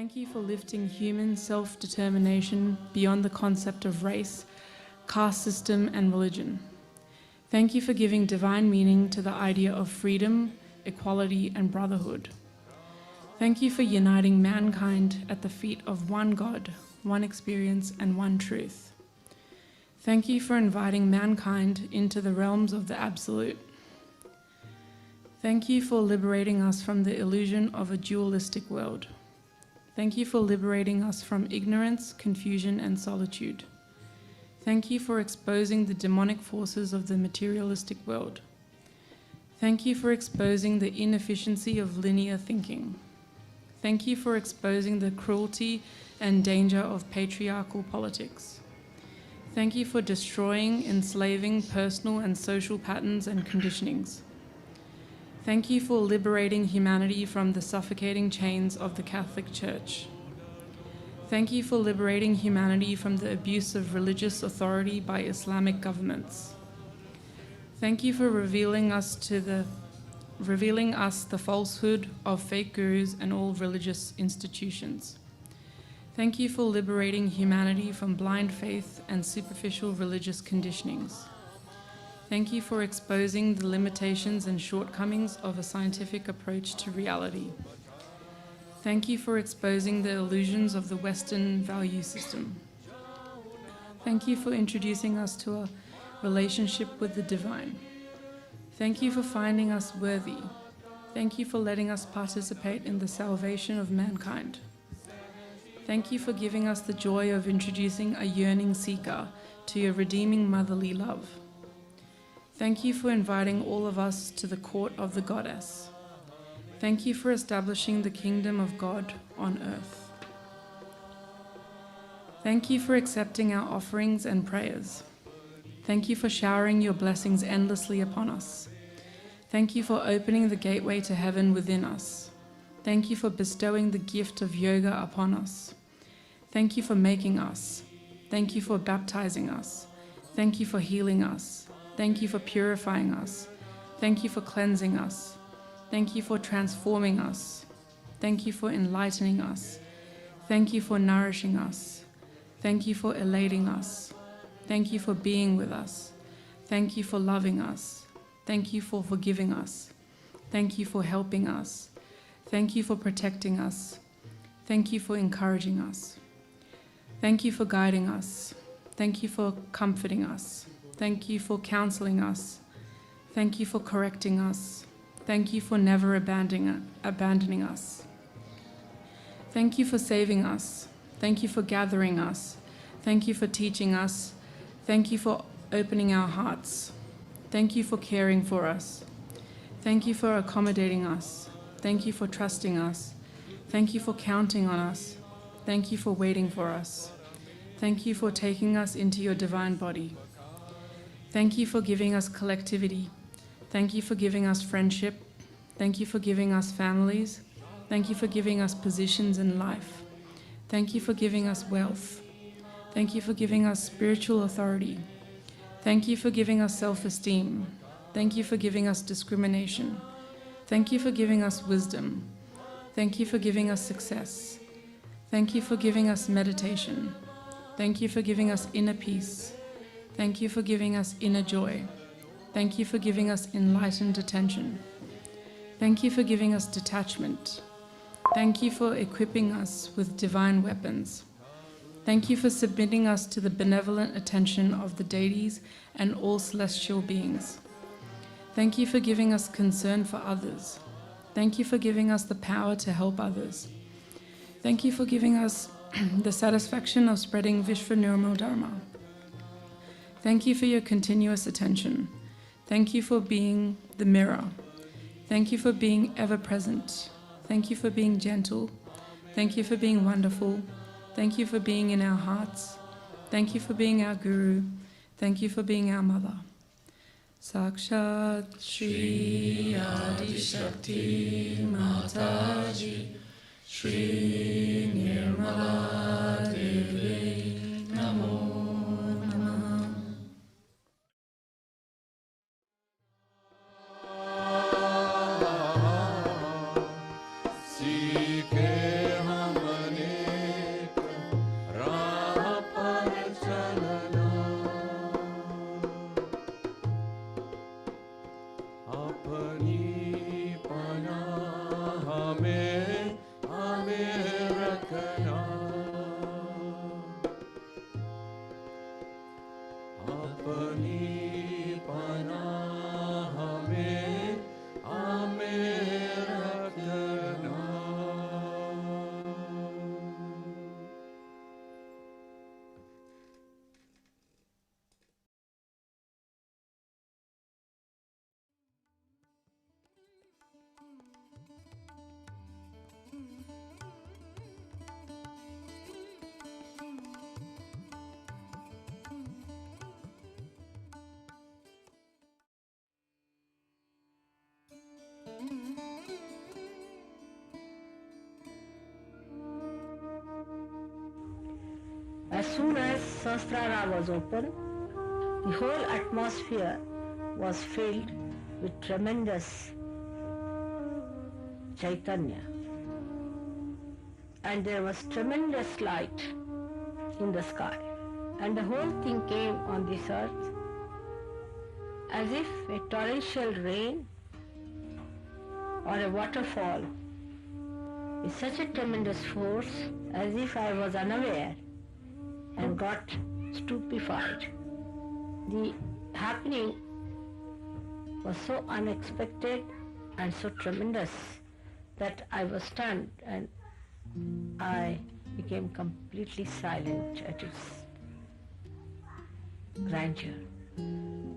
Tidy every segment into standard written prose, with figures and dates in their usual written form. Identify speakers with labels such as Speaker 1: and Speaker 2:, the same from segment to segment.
Speaker 1: Thank you for lifting human self-determination beyond the concept of race, caste system, and religion. Thank you for giving divine meaning to the idea of freedom, equality, and brotherhood. Thank you for uniting mankind at the feet of one God, one experience, and one truth. Thank you for inviting mankind into the realms of the Absolute. Thank you for liberating us from the illusion of a dualistic world. Thank you for liberating us from ignorance, confusion, and solitude. Thank you for exposing the demonic forces of the materialistic world. Thank you for exposing the inefficiency of linear thinking. Thank you for exposing the cruelty and danger of patriarchal politics. Thank you for destroying, enslaving personal and social patterns and conditionings. Thank you for liberating humanity from the suffocating chains of the Catholic Church. Thank you for liberating humanity from the abuse of religious authority by Islamic governments. Thank you for revealing us the falsehood of fake gurus and all religious institutions. Thank you for liberating humanity from blind faith and superficial religious conditionings. Thank you for exposing the limitations and shortcomings of a scientific approach to reality. Thank you for exposing the illusions of the Western value system. Thank you for introducing us to a relationship with the divine. Thank you for finding us worthy. Thank you for letting us participate in the salvation of mankind. Thank you for giving us the joy of introducing a yearning seeker to your redeeming motherly love. Thank you for inviting all of us to the court of the goddess. Thank you for establishing the kingdom of God on earth. Thank you for accepting our offerings and prayers. Thank you for showering your blessings endlessly upon us. Thank you for opening the gateway to heaven within us. Thank you for bestowing the gift of yoga upon us. Thank you for making us. Thank you for baptizing us. Thank you for healing us. Thank you for purifying us. Thank you for cleansing us. Thank you for transforming us. Thank you for enlightening us. Thank you for nourishing us. Thank you for elating us. Thank you for being with us. Thank you for loving us. Thank you for forgiving us. Thank you for helping us. Thank you for protecting us. Thank you for encouraging us. Thank you for guiding us. Thank you for comforting us. Thank you for counseling us. Thank you for correcting us. Thank you for never abandoning us. Thank you for saving us. Thank you for gathering us. Thank you for teaching us. Thank you for opening our hearts. Thank you for caring for us. Thank you for accommodating us. Thank you for trusting us. Thank you for counting on us. Thank you for waiting for us. Thank you for taking us into your divine body. Thank you for giving us collectivity. Thank you for giving us friendship. Thank you for giving us families. Thank you for giving us positions in life. Thank you for giving us wealth. Thank you for giving us spiritual authority. Thank you for giving us self-esteem. Thank you for giving us discrimination. Thank you for giving us wisdom. Thank you for giving us success. Thank you for giving us meditation. Thank you for giving us inner peace. Thank you for giving us inner joy. Thank you for giving us enlightened attention. Thank you for giving us detachment. Thank you for equipping us with divine weapons. Thank you for submitting us to the benevolent attention of the deities and all celestial beings. Thank you for giving us concern for others. Thank you for giving us the power to help others. Thank you for giving us the satisfaction of spreading Vishva Nirmal Dharma. Thank you for your continuous attention. Thank you for being the mirror. Thank you for being ever present. Thank you for being gentle. Thank you for being wonderful. Thank you for being in our hearts. Thank you for being our guru. Thank you for being our mother. Sakshat Shri Adi Shakti Mataji Shri Nirmala Devi Namo Namah.
Speaker 2: Sike hamane As soon as Sahasrara was open, the whole atmosphere was filled with tremendous Chaitanya. And there was tremendous light in the sky. And the whole thing came on this earth as if a torrential rain or a waterfall with such a tremendous force, as if I was unaware and got stupefied. The happening was so unexpected and so tremendous that I was stunned and I became completely silent at its grandeur.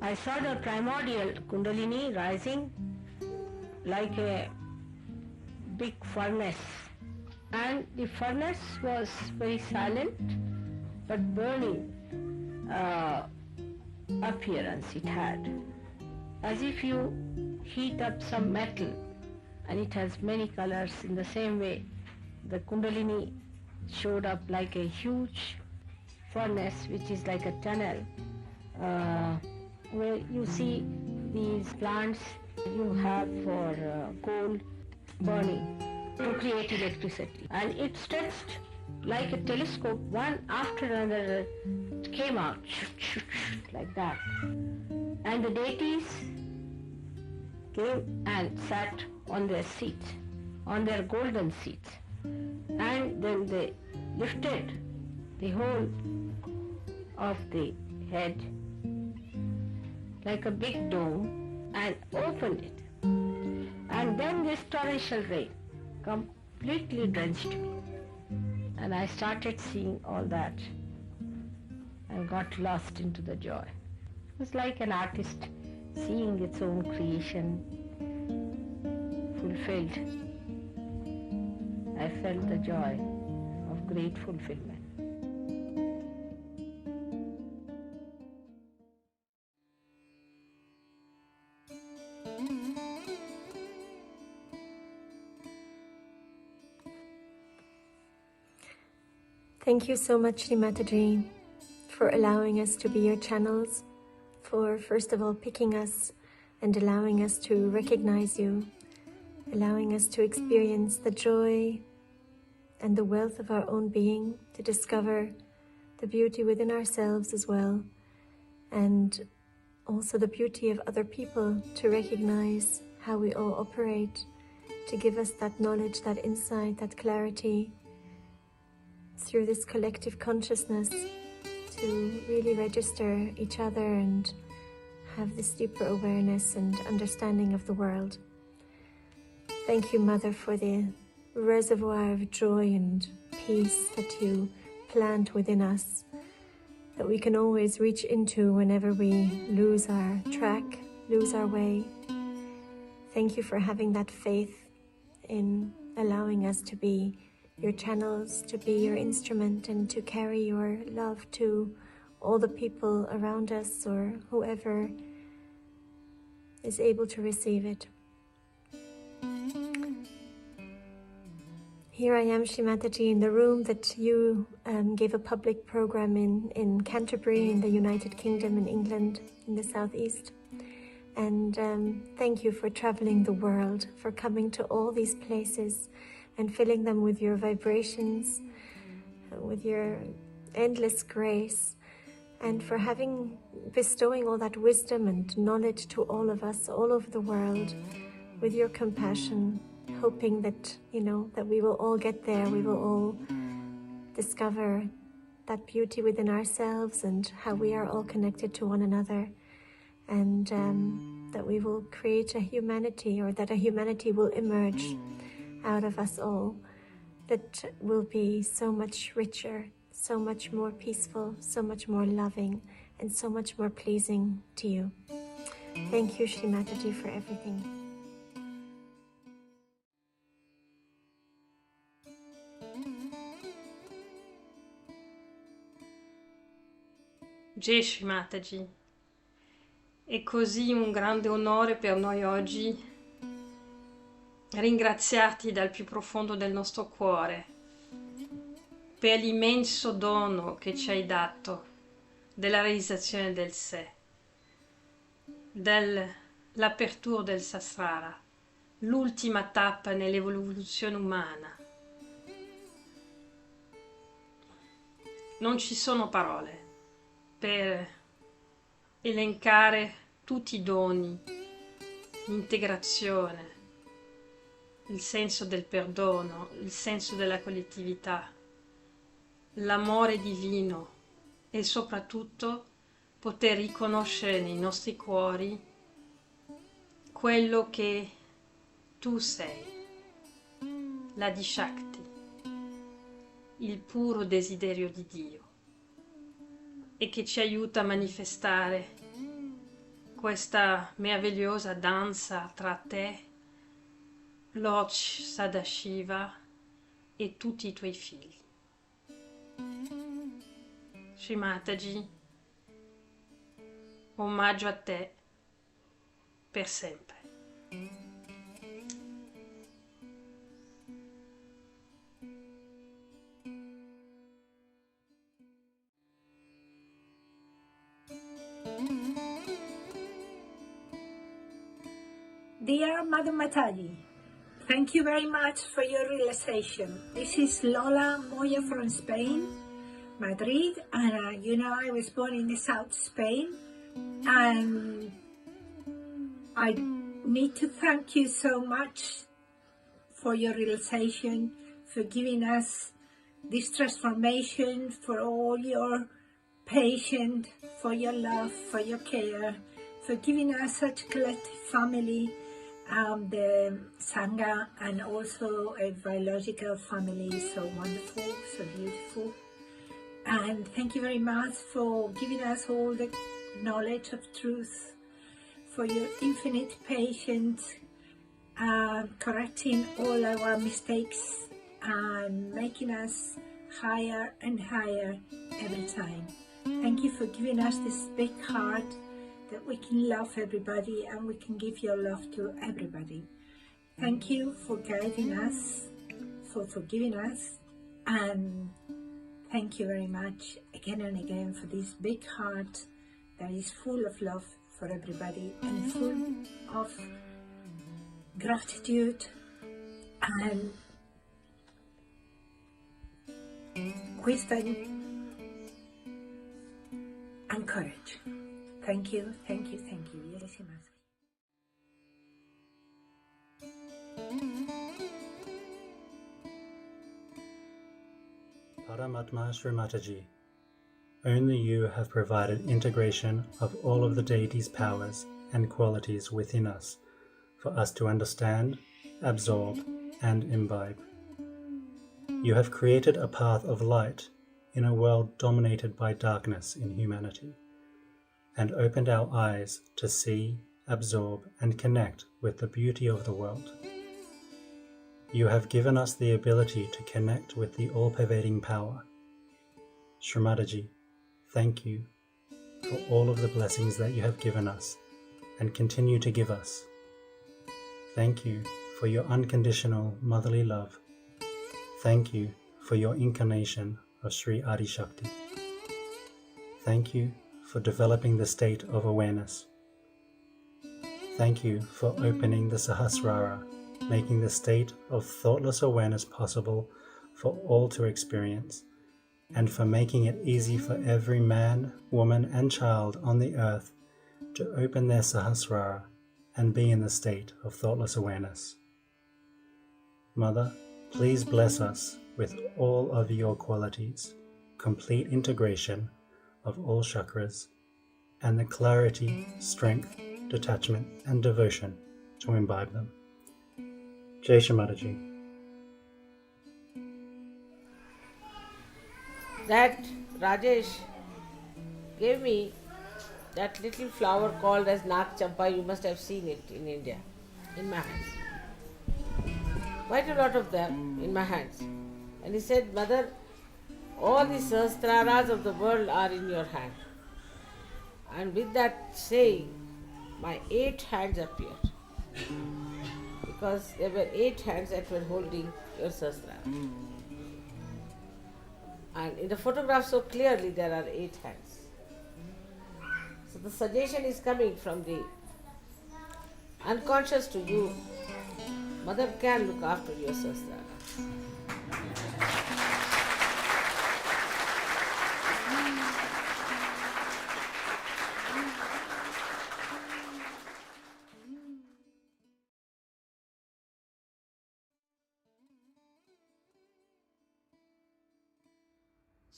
Speaker 2: I saw the primordial Kundalini rising like a big furnace, and the furnace was very silent but burning appearance it had, as if you heat up some metal and it has many colors. In the same way, the Kundalini showed up like a huge furnace, which is like a tunnel, where you see these plants you have for coal burning to create electricity. And it stretched like a telescope, one after another came out like that. And the deities came and sat on their seats, on their golden seats. And then they lifted the whole of the head like a big dome and opened it. And then this torrential rain completely drenched me. And I started seeing all that and got lost into the joy. It was like an artist seeing its own creation fulfilled. I felt the joy of great fulfillment.
Speaker 3: Thank you so much, Shri Mataji, for allowing us to be your channels, for first of all picking us and allowing us to recognize you, allowing us to experience the joy and the wealth of our own being, to discover the beauty within ourselves as well, and also the beauty of other people, to recognize how we all operate, to give us that knowledge, that insight, that clarity, through this collective consciousness, to really register each other and have this deeper awareness and understanding of the world. Thank you, Mother, for the reservoir of joy and peace that you plant within us, that we can always reach into whenever we lose our track, lose our way. Thank you for having that faith in allowing us to be your channels, to be your instrument, and to carry your love to all the people around us or whoever is able to receive it. Here I am, Shri Mataji, in the room that you gave a public program in Canterbury, in the United Kingdom, in England, in the southeast. And thank you for traveling the world, for coming to all these places and filling them with your vibrations, with your endless grace, and for bestowing all that wisdom and knowledge to all of us all over the world with your compassion, hoping that, that we will all get there, we will all discover that beauty within ourselves and how we are all connected to one another, and that we will create a humanity, or that a humanity will emerge out of us all that will be so much richer, so much more peaceful, so much more loving, and so much more pleasing to you. Thank you, Shri Mataji, for everything.
Speaker 4: Jai Shri Mataji. È così un grande onore per noi oggi ringraziarti dal più profondo del nostro cuore per l'immenso dono che ci hai dato della realizzazione del sé, dell'apertura del Sahasrara, l'ultima tappa nell'evoluzione umana. Non ci sono parole per elencare tutti i doni, l'integrazione, il senso del perdono, il senso della collettività, l'amore divino e soprattutto poter riconoscere nei nostri cuori quello che tu sei, l'Adishakti, il puro desiderio di Dio, e che ci aiuta a manifestare questa meravigliosa danza tra te, Lord Sadashiva e tutti i tuoi figli. Shri Mataji, omaggio a te per sempre.
Speaker 5: Dear Mother Mataji, thank you very much for your realization. This is Lola Moya from Spain, Madrid, and I was born in the south Spain, and I need to thank you so much for your realization, for giving us this transformation, for all your patience, for your love, for your care, for giving us such a collective family, the Sangha, and also a biological family, so wonderful, so beautiful. And thank you very much for giving us all the knowledge of truth, for your infinite patience, correcting all our mistakes and making us higher and higher every time. Thank you for giving us this big heart that we can love everybody and we can give your love to everybody. Thank you for guiding us, for forgiving us, and thank you very much again and again for this big heart that is full of love for everybody and full of gratitude and wisdom and courage. Thank you, thank you, thank you. Jai Shri Mataji.
Speaker 6: Paramatma Shri Mataji, only you have provided integration of all of the deity's powers and qualities within us for us to understand, absorb, and imbibe. You have created a path of light in a world dominated by darkness in humanity, and opened our eyes to see, absorb, and connect with the beauty of the world. You have given us the ability to connect with the all-pervading power. Shri Mataji, thank you for all of the blessings that you have given us and continue to give us. Thank you for your unconditional motherly love. Thank you for your incarnation of Sri Adi Shakti. Thank you for developing the state of awareness. Thank you for opening the Sahasrara, making the state of thoughtless awareness possible for all to experience, and for making it easy for every man, woman, and child on the earth to open their Sahasrara and be in the state of thoughtless awareness. Mother, please bless us with all of your qualities, complete integration of all chakras, and the clarity, strength, detachment, and devotion to imbibe them. Jai Shri Mataji.
Speaker 7: That Rajesh gave me that little flower called as Nag Champa. You must have seen it in India, in my hands. Quite a lot of them in my hands. And he said, Mother, all the Sahasraras of the world are in your hand. And with that saying, my 8 hands appeared. Because there were 8 hands that were holding your Sahasrara. And in the photograph, so clearly there are 8 hands. So the suggestion is coming from the unconscious to you. Mother can look after your Sahasrara.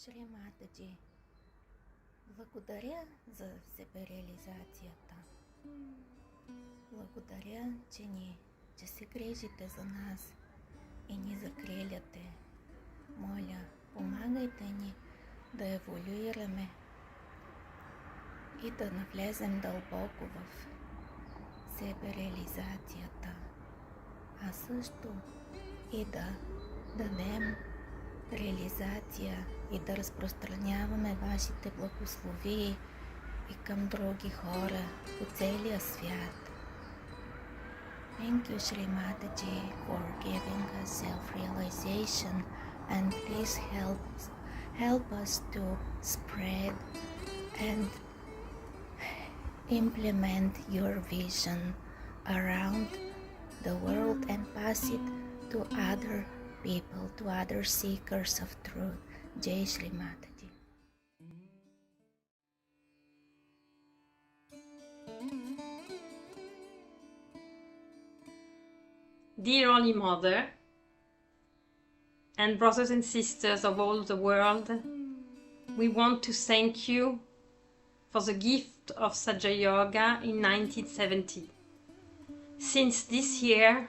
Speaker 8: Shri Mataji, благодаря за себереализацията. Благодаря, че се грижите за нас и ни закриляте. Моля, помагайте ни да еволюираме и да навлезем дълбоко в себереализацията, а също и да дадем реализация и да разпространяваме вашите благословии и към други хора по целия свят. Thank you, Shri Mataji, for giving us self-realization, and please help us to spread and implement your vision around the world and pass it to other people, to other seekers of truth. Jai Shri Mataji.
Speaker 4: Dear Holy Mother, and brothers and sisters of all the world, we want to thank you for the gift of Sahaja Yoga in 1970. Since this year,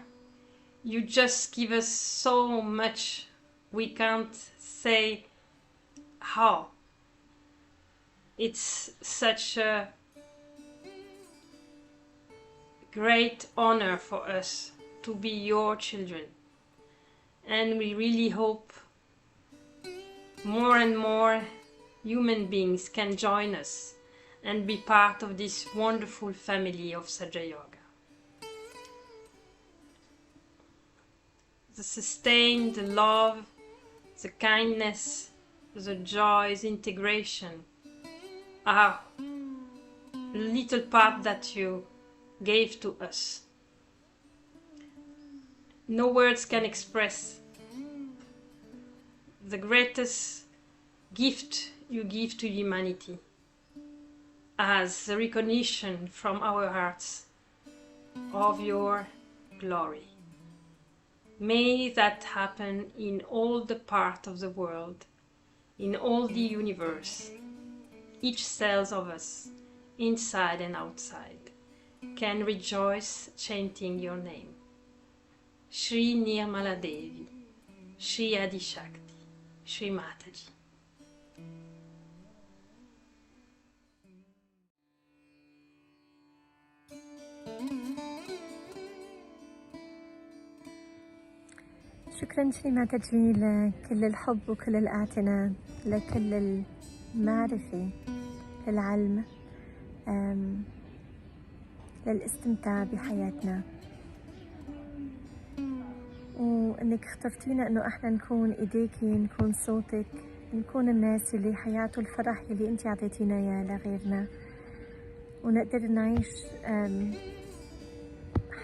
Speaker 4: you just give us so much, we can't say how. It's such a great honor for us to be your children, and we really hope more and more human beings can join us and be part of this wonderful family of Sahaja Yoga. The sustain, the love, the kindness, the joy, the integration are a little part that you gave to us. No words can express the greatest gift you give to humanity as a recognition from our hearts of your glory. May that happen in all the parts of the world, in all the universe. Each cell of us, inside and outside, can rejoice chanting your name. Shri Nirmala Devi, Shri Adi Shakti, Shri Mataji.
Speaker 3: شكرا شري ماتاجي لكل الحب وكل الاعتناء، لكل المعرفة، للعلم، للاستمتاع بحياتنا، وانك اخترتينا انه احنا نكون ايديكي، نكون صوتك، نكون الناس اللي حياته الفرح اللي انت عطيتينا اياه لغيرنا، ونقدر نعيش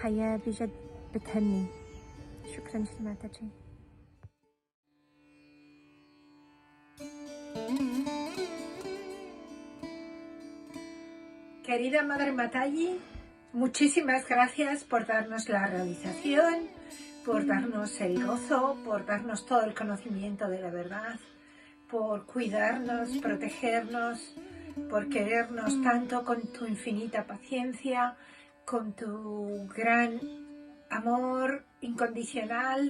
Speaker 3: حياة بجد بتهني. شكرا شري ماتاجي.
Speaker 5: Querida Madre Mataji, muchísimas gracias por darnos la realización, por darnos el gozo, por darnos todo el conocimiento de la verdad, por cuidarnos, protegernos, por querernos tanto con tu infinita paciencia, con tu gran amor incondicional,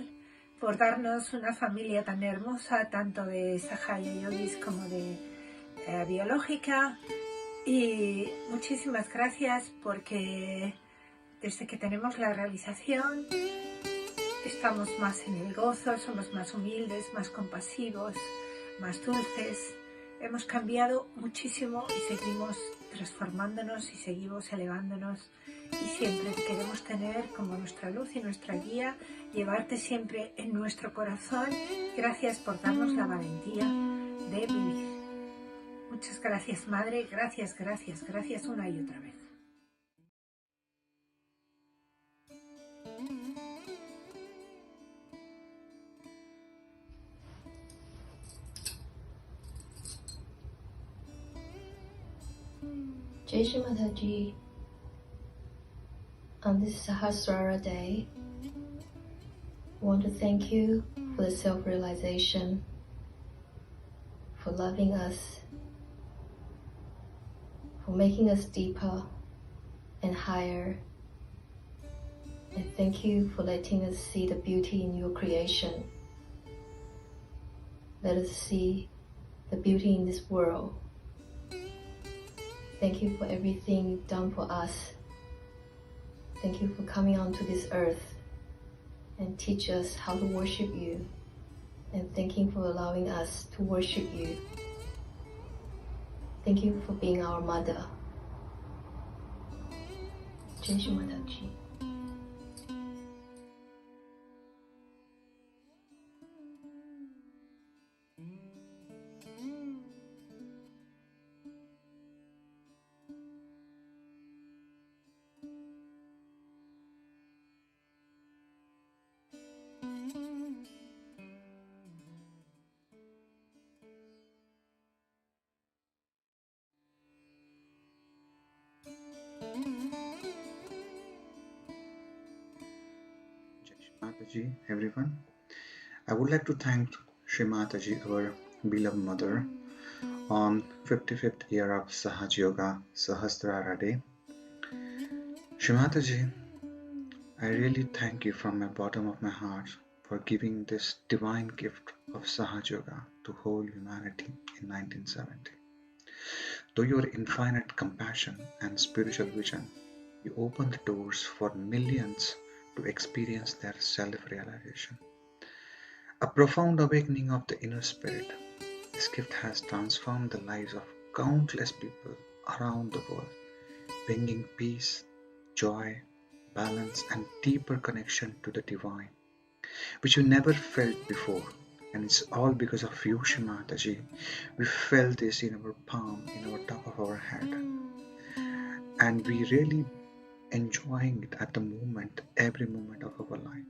Speaker 5: por darnos una familia tan hermosa, tanto de Sahaja Yogis como de biológica. Y muchísimas gracias porque desde que tenemos la realización estamos más en el gozo, somos más humildes, más compasivos, más dulces. Hemos cambiado muchísimo y seguimos transformándonos y seguimos elevándonos. Y siempre te queremos tener como nuestra luz y nuestra guía, llevarte siempre en nuestro corazón. Gracias por darnos la valentía Devi. Muchas gracias, Madre. Gracias, gracias, gracias una y otra vez.
Speaker 3: Jai Shri Mataji, on this Sahasrara day, I want to thank you for the self-realization, for loving us, for making us deeper and higher, and thank you for letting us see the beauty in your creation. Let us see the beauty in this world. Thank you for everything you've done for us. Thank you for coming onto this earth and teach us how to worship you. And thank you for allowing us to worship you. Thank you for being our mother. Jai Shri Mataji.
Speaker 9: Jai Shri Mataji, everyone. I would like to thank Shri Mataji, our beloved mother, on 55th year of Sahaja Yoga, Sahasrara day. Shri Mataji, I really thank you from my bottom of my heart for giving this divine gift of Sahaja Yoga to whole humanity in 1970. Through your infinite compassion and spiritual vision, you open the doors for millions to experience their self-realization. A profound awakening of the inner spirit. This gift has transformed the lives of countless people around the world, bringing peace, joy, balance, and deeper connection to the divine, which we never felt before. And it's all because of you, Shri Mataji. We felt this in our palm, in our top of our head. And we really enjoying it at the moment, every moment of our life.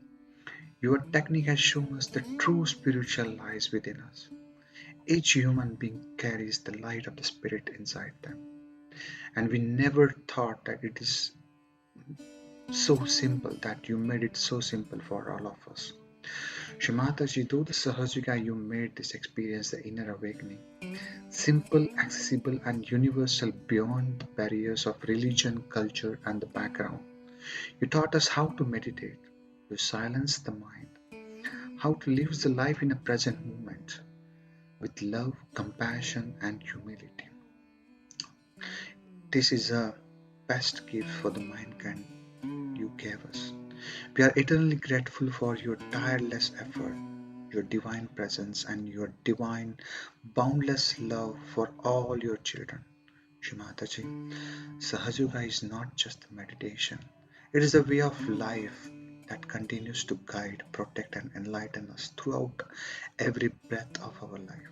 Speaker 9: Your technique has shown us the true spiritual lies within us. Each human being carries the light of the spirit inside them. And we never thought that it is so simple, that you made it so simple for all of us. Shri Mataji, through the Sahaja Yoga, you made this experience the inner awakening. Simple, accessible, and universal beyond the barriers of religion, culture, and the background. You taught us how to meditate, to silence the mind, how to live the life in a present moment with love, compassion, and humility. This is a best gift for the mankind you gave us. We are eternally grateful for your tireless effort, your divine presence, and your divine, boundless love for all your children. Shri Mataji, Sahaja Yoga is not just a meditation. It is a way of life that continues to guide, protect, and enlighten us throughout every breath of our life.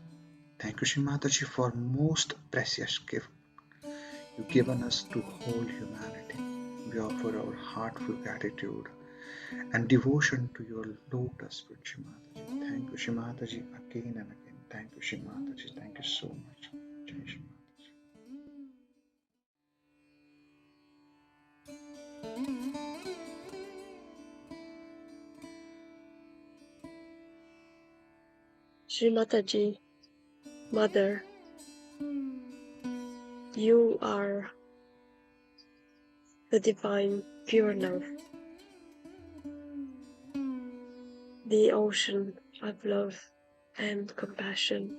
Speaker 9: Thank you, Shri Mataji, for most precious gift you've given us to whole humanity. We offer our heartful gratitude and devotion to your lotus feet, Shri Mataji. Thank you, Shri Mataji, again and again. Thank you, Shri Mataji. Thank you so much. Jai Shri Mataji.
Speaker 10: Shri Mataji, Mother, you are the divine pure love, the ocean of love and compassion.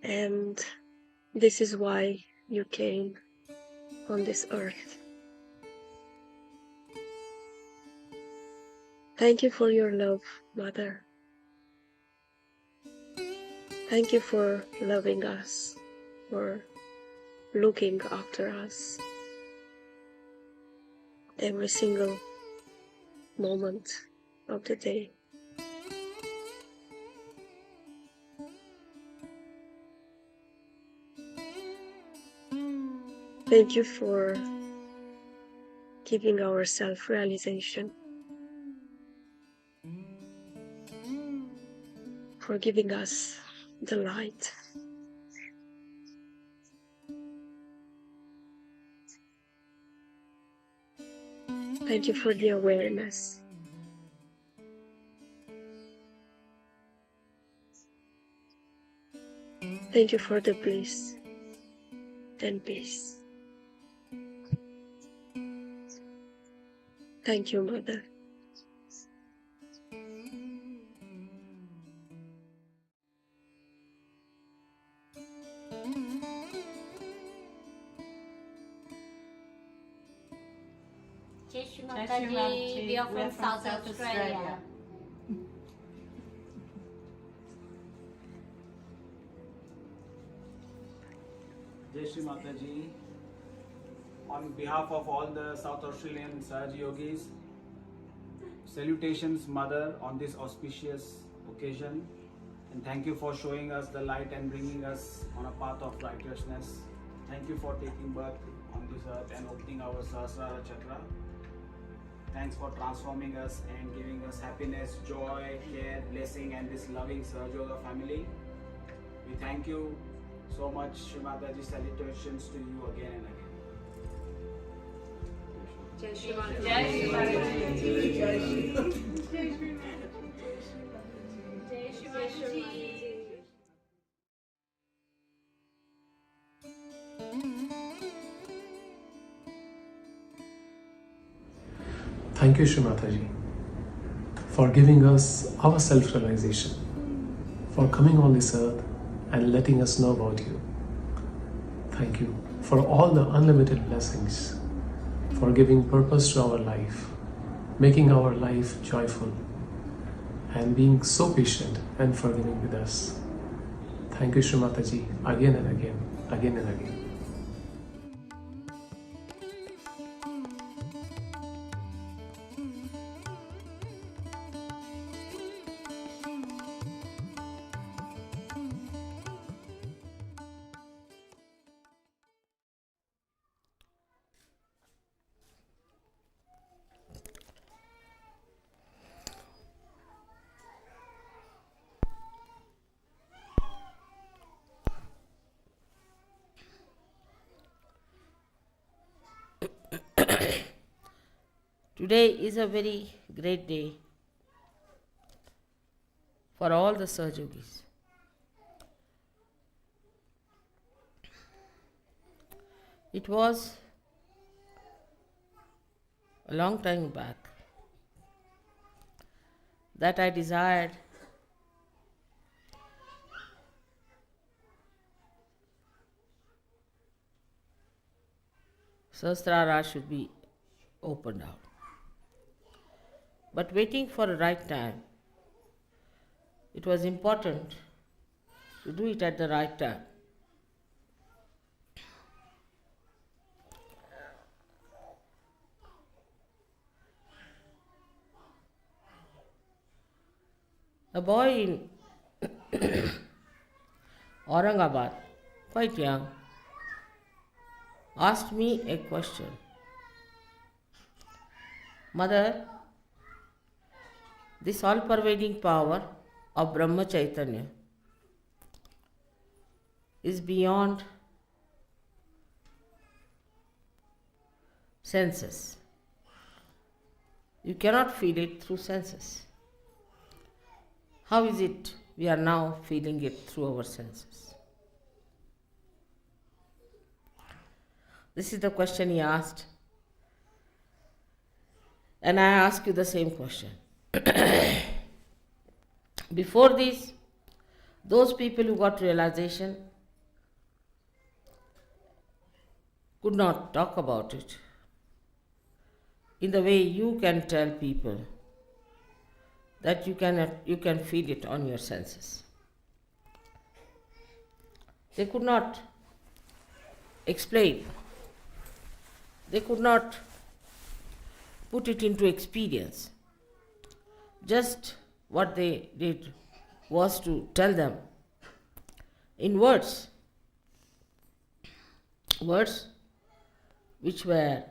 Speaker 10: And this is why you came on this earth. Thank you for your love, Mother. Thank you for loving us, for looking after us every single moment of the day. Thank you for giving our self-realization, for giving us the light. Thank you for the awareness. Thank you for the bliss and peace. Thank you, Mother.
Speaker 2: Jai Shri Mataji, we are from South Australia.
Speaker 11: Jai Shri Mataji, on behalf of all the South Australian Sahaja Yogis, salutations Mother on this auspicious occasion, and thank you for showing us the light and bringing us on a path of righteousness. Thank you for taking birth on this earth and opening our Sahasrara chakra. Thanks for transforming us and giving us happiness, joy, care, blessing, and this loving Sahaja Yoga family. We thank you so much, Shri Mataji. Salutations to you again and again.
Speaker 12: Jai Shri Mataji. Jai Shri Mataji. Jai Shri Mataji. Jai Shri Mataji.
Speaker 13: Thank you, Shri Mataji, for giving us our self-realization, for coming on this earth and letting us know about you. Thank you for all the unlimited blessings, for giving purpose to our life, making our life joyful, and being so patient and forgiving with us. Thank you, Shri Mataji, again and again, again and again.
Speaker 7: Today is a very great day for all the Sahaja Yogis. It was a long time back that I desired Sahasrara should be opened out. But waiting for the right time, it was important to do it at the right time. A boy in Aurangabad, quite young, asked me a question. Mother, this all-pervading power of Brahma Chaitanya is beyond senses. You cannot feel it through senses. How is it we are now feeling it through our senses? This is the question he asked. And I ask you the same question. Before this, those people who got realization could not talk about it in the way you can tell people that you can feel it on your senses. They could not explain. They could not put it into experience. Just what they did was to tell them in words which were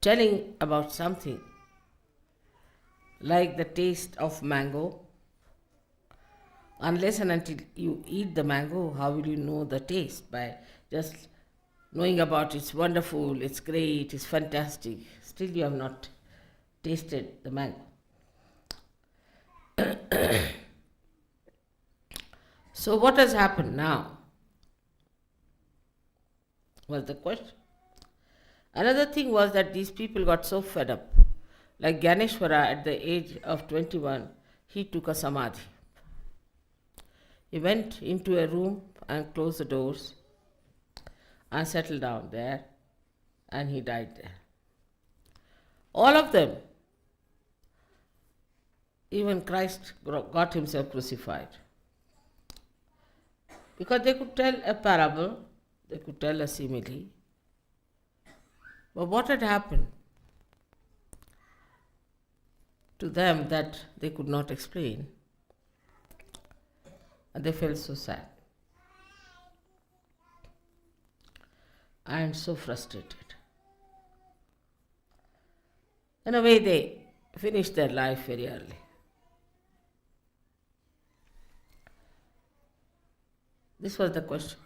Speaker 7: telling about something like the taste of mango. Unless and until you eat the mango, how will you know the taste? By just knowing about it's wonderful, it's great, it's fantastic. Still you have not tasted the mango. So what has happened now? Was the question. Another thing was that these people got so fed up. Like Ganeshwara at the age of 21, he took a samadhi. He went into a room and closed the doors and settled down there, and he died there. All of them, even Christ got himself crucified. Because they could tell a parable, they could tell a simile. But what had happened to them that they could not explain? And they felt so sad and so frustrated. In a way, they finished their life very early. This was the question.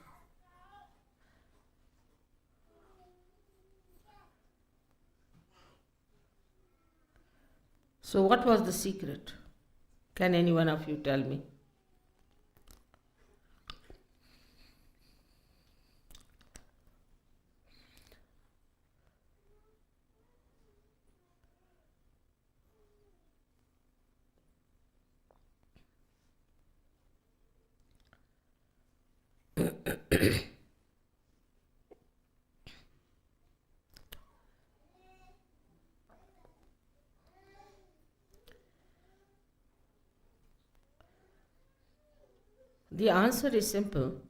Speaker 7: So what was the secret? Can any one of you tell me? The answer is simple,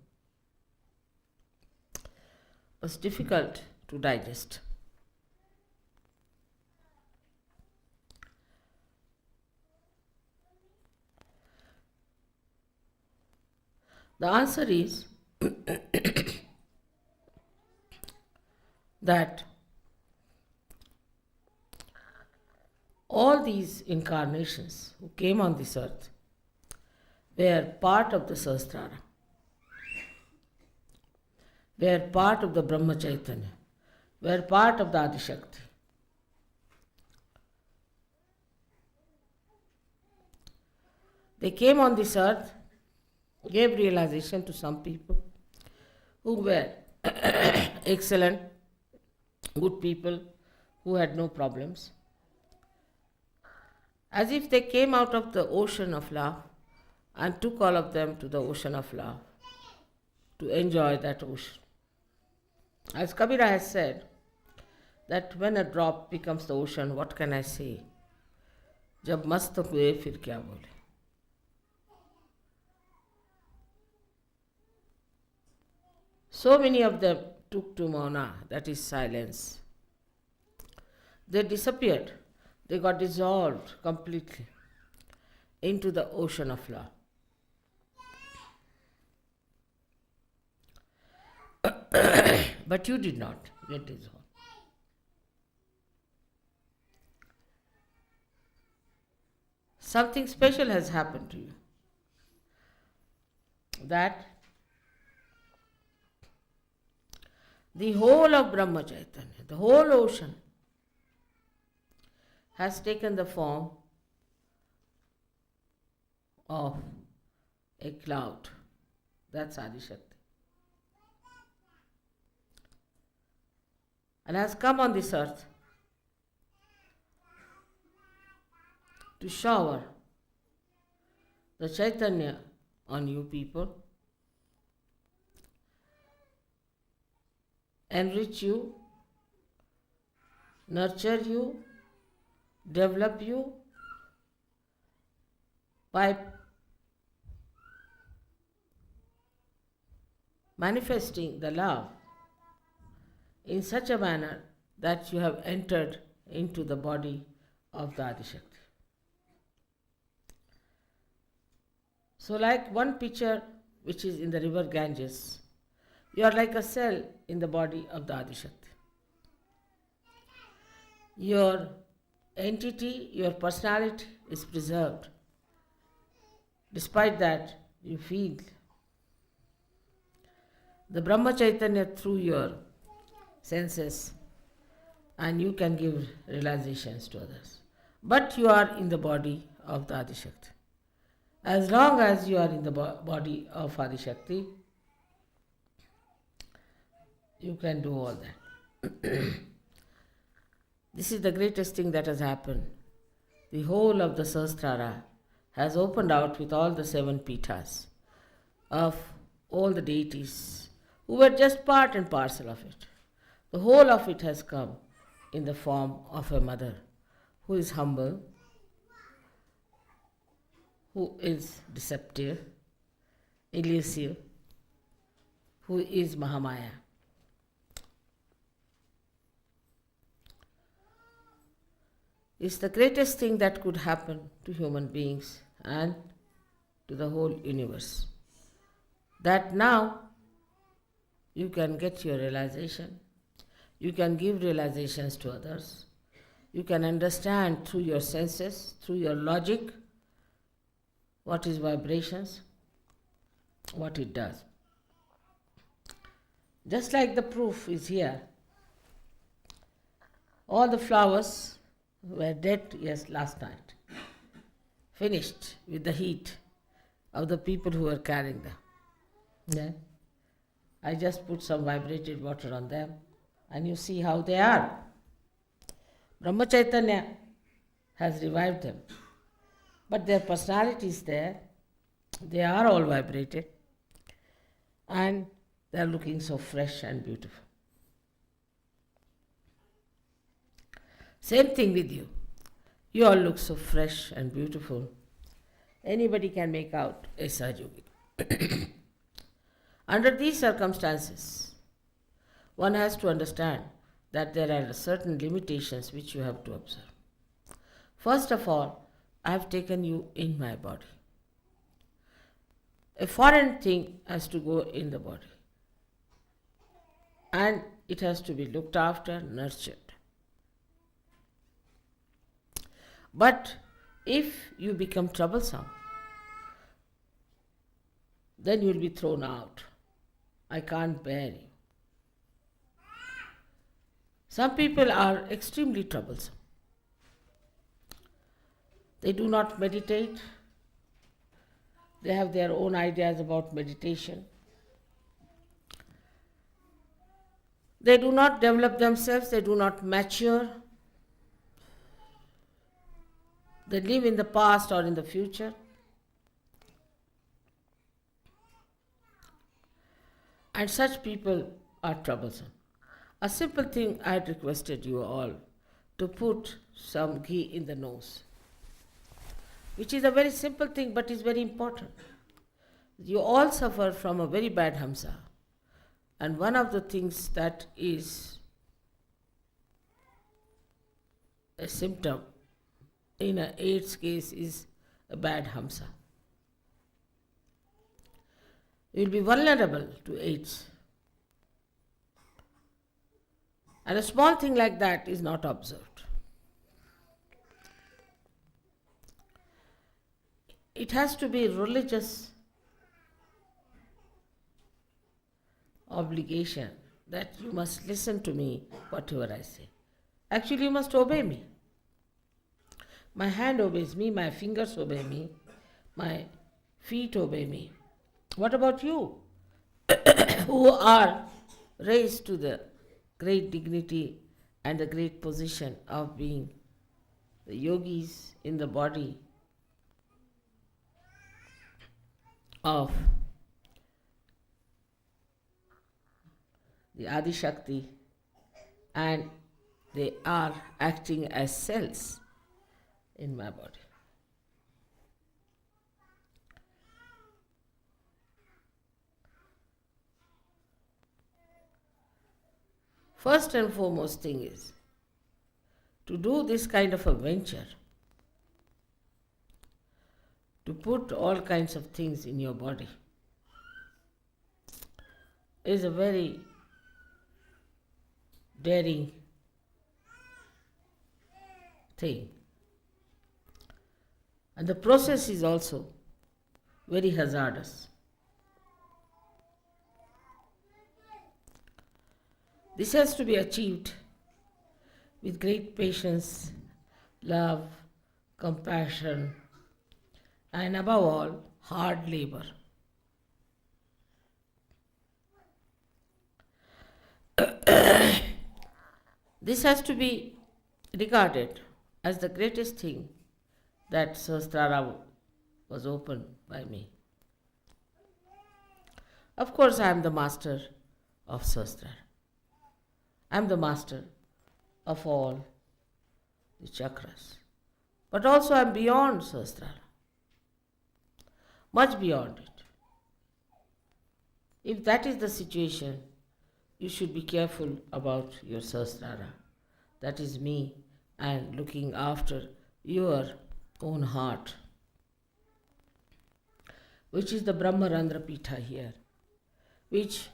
Speaker 7: but difficult to digest. The answer is that all these incarnations who came on this earth were part of the Sahasrara, were part of the Brahma Chaitanya, were part of the Adi Shakti. They came on this earth, gave realization to some people who were excellent, good people, who had no problems. As if they came out of the ocean of love and took all of them to the ocean of love to enjoy that ocean. As Kabira has said, that when a drop becomes the ocean, what can I say? Jab mast hue fir kya bole? So many of them took to mauna, that is silence. They disappeared. They got dissolved completely into the ocean of love. But you did not get dissolved. Something special has happened to you. That the whole of Brahma Chaitanya, the whole ocean, has taken the form of a cloud. That's Adi Shakti. And has come on this earth to shower the Chaitanya on you people, enrich you, nurture you, develop you by manifesting the love in such a manner that you have entered into the body of the Adi Shakti. So like one pitcher which is in the river Ganges, You are like a cell in the body of the Adishakti. Your entity, your personality is preserved. Despite that, you feel the Brahma Chaitanya through your senses, and you can give realizations to others. But you are in the body of the Adishakti. As long as you are in the body of Adishakti, you can do all that. This is the greatest thing that has happened. The whole of the Sahasrara has opened out with all the 7 pithas of all the deities who were just part and parcel of it. The whole of it has come in the form of a mother who is humble, who is deceptive, elusive, who is Mahamaya. It's the greatest thing that could happen to human beings and to the whole universe. That now you can get your realization, you can give realizations to others, you can understand through your senses, through your logic, what is vibrations, what it does. Just like the proof is here. All the flowers were dead, yes, last night. Finished with the heat of the people who were carrying them. Yeah. I just put some vibrated water on them and you see how they are. Brahma Chaitanya has revived them. But their personality is there. They are all vibrated. And they are looking so fresh and beautiful. Same thing with you. You all look so fresh and beautiful. Anybody can make out a Sahaja Yogi. Under these circumstances, one has to understand that there are certain limitations which you have to observe. First of all, I have taken you in my body. A foreign thing has to go in the body. And it has to be looked after, nurtured. But if you become troublesome, then you will be thrown out. I can't bear you. Some people are extremely troublesome. They do not meditate. They have their own ideas about meditation. They do not develop themselves. They do not mature. They live in the past or in the future. And such people are troublesome. A simple thing I had requested you all to put some ghee in the nose, which is a very simple thing but is very important. You all suffer from a very bad hamsa. And one of the things that is a symptom in an AIDS case is a bad hamsa. You will be vulnerable to AIDS. And a small thing like that is not observed. It has to be religious obligation that you must listen to me, whatever I say. Actually, you must obey me. My hand obeys me, my fingers obey me, my feet obey me. What about you, who are raised to the great dignity and the great position of being the yogis in the body of the Adi Shakti, and they are acting as cells in my body. First and foremost thing is to do this kind of a venture, to put all kinds of things in your body. is a very daring thing. And the process is also very hazardous. This has to be achieved with great patience, love, compassion, and above all, hard labor. This has to be regarded as the greatest thing that Sahasrara was opened by me. Of course, I am the master of Sahasrara. I am the master of all the chakras. But also I am beyond Sahasrara, much beyond it. If that is the situation, you should be careful about your Sahasrara, that is me, and looking after your own heart, which is the Brahmarandra Pitha here, which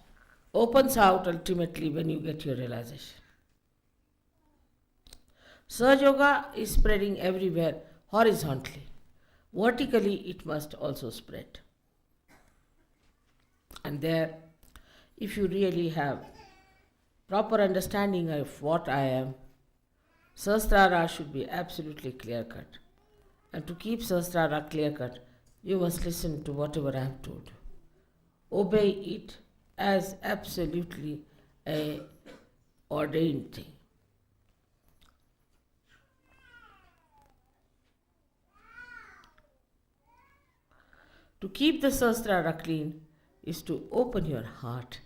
Speaker 7: opens out ultimately when you get your realization. Sahaja Yoga is spreading everywhere horizontally. Vertically, it must also spread. And there, if you really have proper understanding of what I am, Sahasrara should be absolutely clear-cut. And to keep Sahasrara clear-cut, you must listen to whatever I am told. Obey it as absolutely a ordained thing. To keep the Sahasrara clean is to open your heart.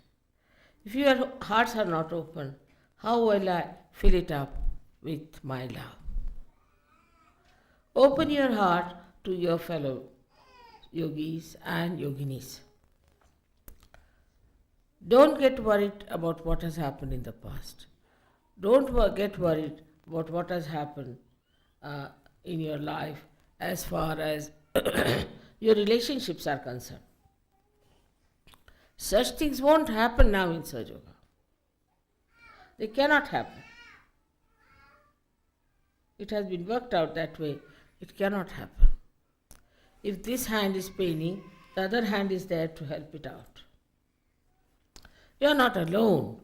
Speaker 7: If your hearts are not open, how will I fill it up with my love? Open your heart to your fellow yogis and yoginis. Don't get worried about what has happened in the past. Don't get worried about what has happened in your life as far as your relationships are concerned. Such things won't happen now in Sahaja Yoga. They cannot happen. It has been worked out that way. It cannot happen. If this hand is paining, the other hand is there to help it out. You are not alone.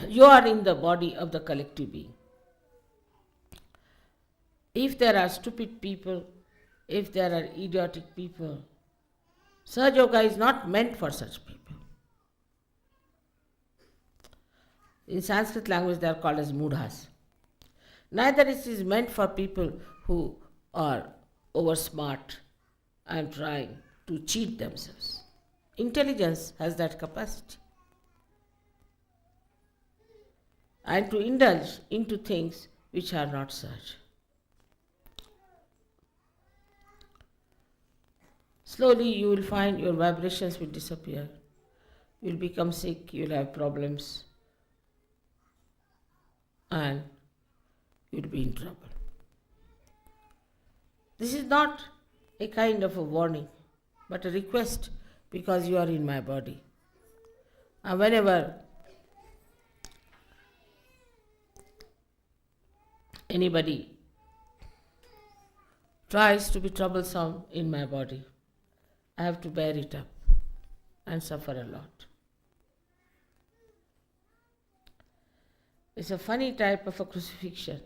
Speaker 7: You are in the body of the collective being. If there are stupid people, if there are idiotic people, Sahaja Yoga is not meant for such people. In Sanskrit language they are called as mudhas. Neither it is meant for people who are over smart and trying to cheat themselves. Intelligence has that capacity. And to indulge into things which are not such. Slowly you will find your vibrations will disappear. You will become sick, you will have problems, and you will be in trouble. This is not a kind of a warning, but a request, because you are in my body. And whenever anybody tries to be troublesome in my body, I have to bear it up and suffer a lot. It's a funny type of a crucifixion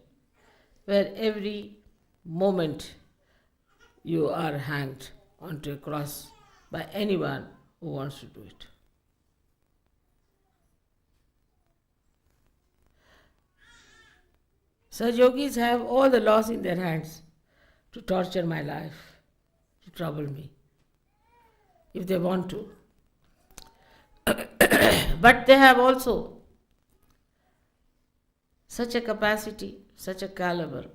Speaker 7: where every moment you are hanged onto a cross by anyone who wants to do it. Sahaja Yogis have all the laws in their hands to torture my life, to trouble me, if they want to. But they have also such a capacity, such a caliber,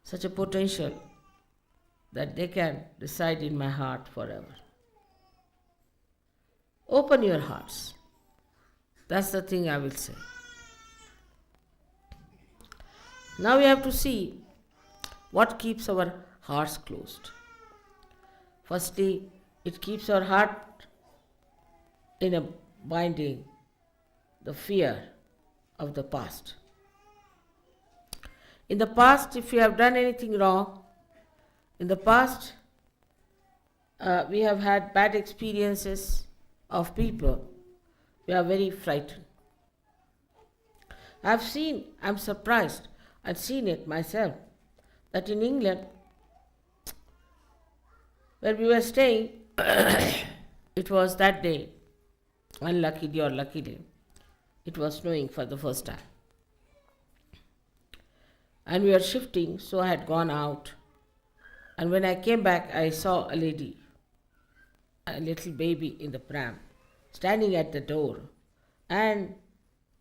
Speaker 7: such a potential that they can reside in my heart forever. Open your hearts. That's the thing I will say. Now we have to see what keeps our hearts closed. Firstly, it keeps our heart in a binding the fear of the past. In the past, if we have done anything wrong, in the past, we have had bad experiences of people, we are very frightened. I'm surprised, I've seen it myself, that in England, where we were staying, it was that day, unluckily or luckily, it was snowing for the first time. And we were shifting, so I had gone out. And when I came back, I saw a lady, a little baby in the pram, standing at the door and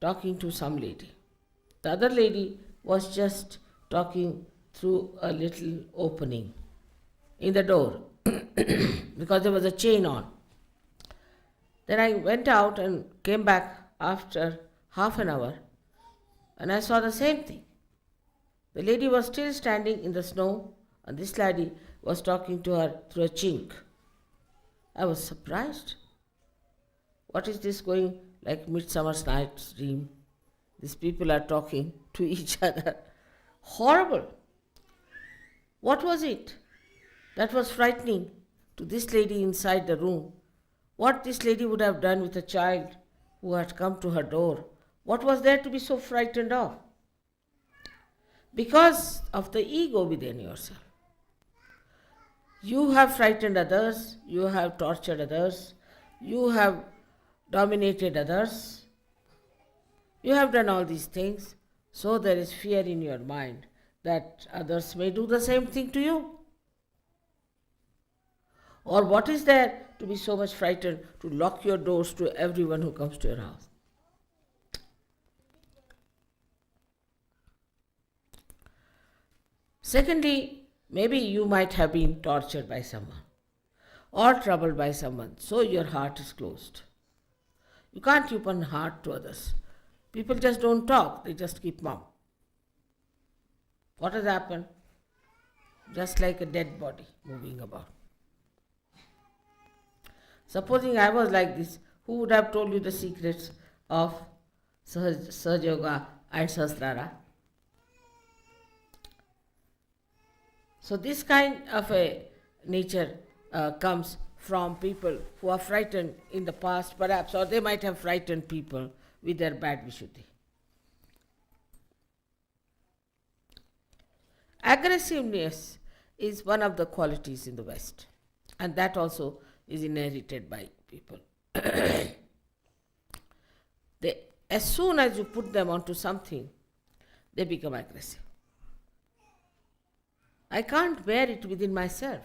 Speaker 7: talking to some lady. The other lady was just talking through a little opening in the door because there was a chain on. Then I went out and came back after half an hour and I saw the same thing. The lady was still standing in the snow and this lady was talking to her through a chink. I was surprised. What is this going like Midsummer's Night's Dream? These people are talking to each other. Horrible. What was it that was frightening to this lady inside the room? What this lady would have done with a child who had come to her door? What was there to be so frightened of? Because of the ego within yourself. You have frightened others, you have tortured others, you have dominated others, you have done all these things, so there is fear in your mind that others may do the same thing to you. Or what is there to be so much frightened to lock your doors to everyone who comes to your house? Secondly, maybe you might have been tortured by someone or troubled by someone, so your heart is closed. You can't open heart to others. People just don't talk, they just keep mum. What has happened? Just like a dead body moving about. Supposing I was like this, who would have told you the secrets of Sahaja Yoga and Sahasrara? So this kind of a nature comes from people who are frightened in the past perhaps, or they might have frightened people with their bad Vishuddhi. Aggressiveness is one of the qualities in the West, and that also is inherited by people. As soon as you put them onto something, they become aggressive. I can't bear it within myself.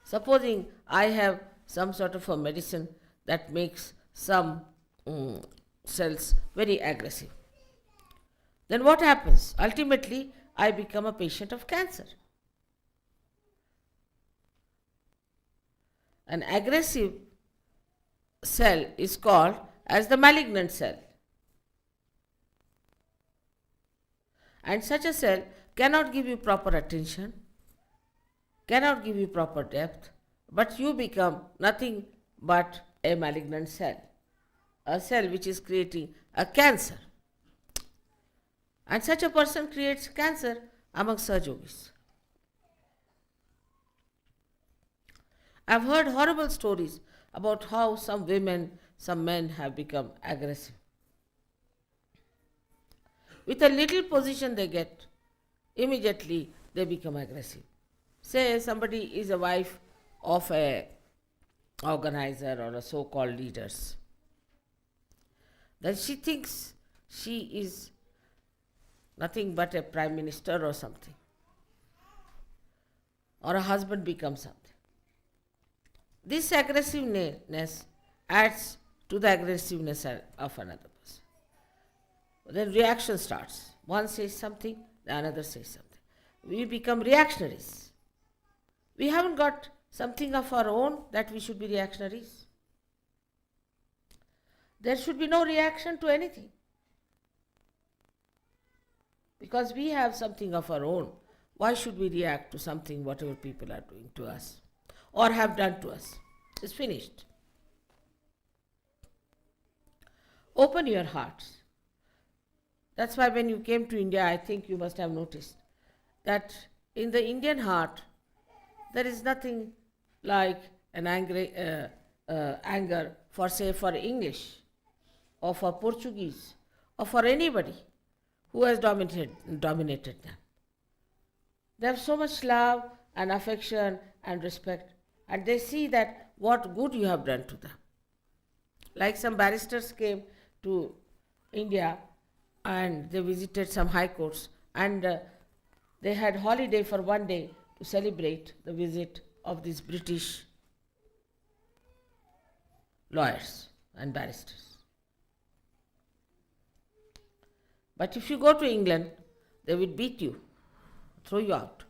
Speaker 7: Supposing I have some sort of a medicine that makes some cells very aggressive. Then what happens? Ultimately, I become a patient of cancer. An aggressive cell is called as the malignant cell. And such a cell cannot give you proper attention, cannot give you proper depth, but you become nothing but a malignant cell, a cell which is creating a cancer. And such a person creates cancer among Sahaja Yogis. I've heard horrible stories about how some women, some men have become aggressive. With a little position they get, immediately they become aggressive. Say somebody is a wife of a organizer or a so-called leaders. Then she thinks she is nothing but a prime minister or something. Or a husband becomes something. This aggressiveness adds to the aggressiveness of another person. Then reaction starts. One says something, the another says something. We become reactionaries. We haven't got something of our own that we should be reactionaries. There should be no reaction to anything. Because we have something of our own. Why should we react to something, whatever people are doing to us or have done to us? It's finished. Open your hearts. That's why when you came to India, I think you must have noticed that in the Indian heart, there is nothing like an anger for, say, for English or for Portuguese or for anybody who has dominated them. They have so much love and affection and respect, and they see that what good you have done to them. Like some barristers came to India and they visited some high courts, and they had holiday for one day to celebrate the visit of these British lawyers and barristers. But if you go to England, they will beat you, throw you out.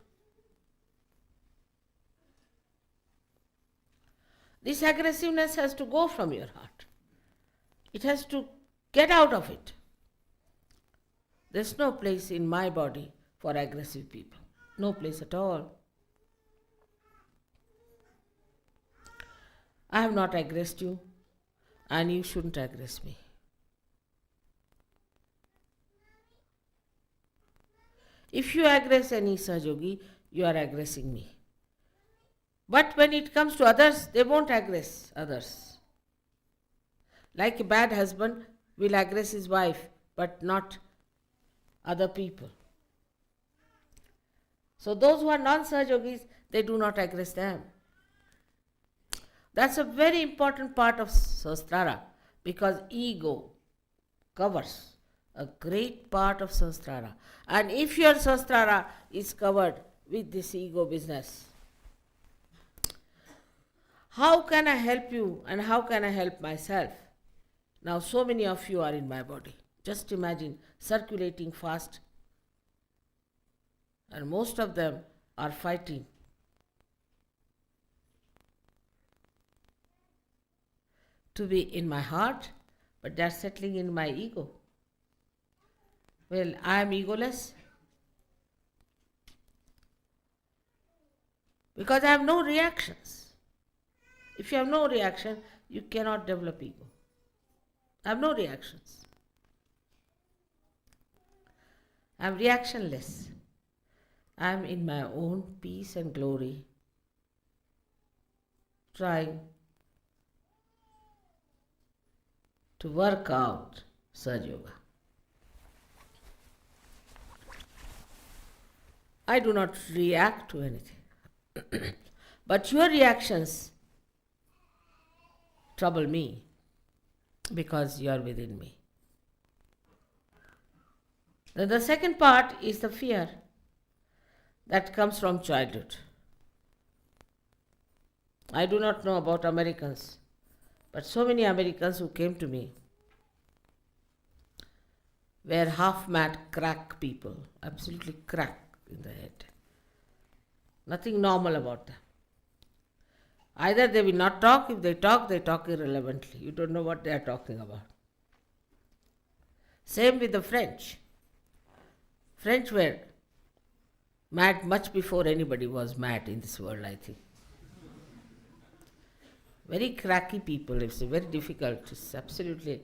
Speaker 7: This aggressiveness has to go from your heart. It has to get out of it. There's no place in my body for aggressive people. No place at all. I have not aggressed you, and you shouldn't aggress me. If you aggress any Sahaja Yogi, you are aggressing me. But when it comes to others, they won't aggress others. Like a bad husband will aggress his wife, but not other people. So those who are non-Sahaja Yogis, they do not aggress them. That's a very important part of Sahasrara, because ego covers a great part of Sahasrara. And if your Sahasrara is covered with this ego business, how can I help you and how can I help myself? Now so many of you are in my body. Just imagine circulating fast, and most of them are fighting. To be in my heart, but they are settling in my ego. Well, I am egoless because I have no reactions. If you have no reaction, you cannot develop ego. I have no reactions. I am reactionless. I am in my own peace and glory, trying to work out Sahaja Yoga. I do not react to anything. But your reactions trouble me because you are within me. Then the second part is the fear that comes from childhood. I do not know about Americans, but so many Americans who came to me were half-mad crack people, absolutely crack in the head. Nothing normal about them. Either they will not talk, if they talk irrelevantly. You don't know what they are talking about. Same with the French. French were mad much before anybody was mad in this world, I think. Very cracky people, it's very difficult, it's absolutely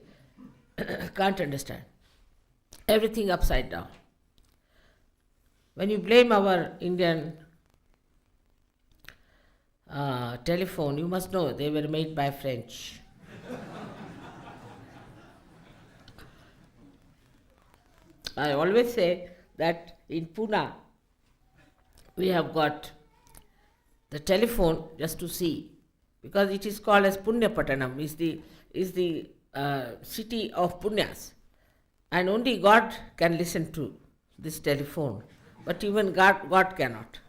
Speaker 7: can't understand. Everything upside down. When you blame our Indian telephone, you must know they were made by French. I always say that in Pune, we have got the telephone just to see, because it is called as Punyapatanam, is the city of Punyas, and only God can listen to this telephone, but even God cannot.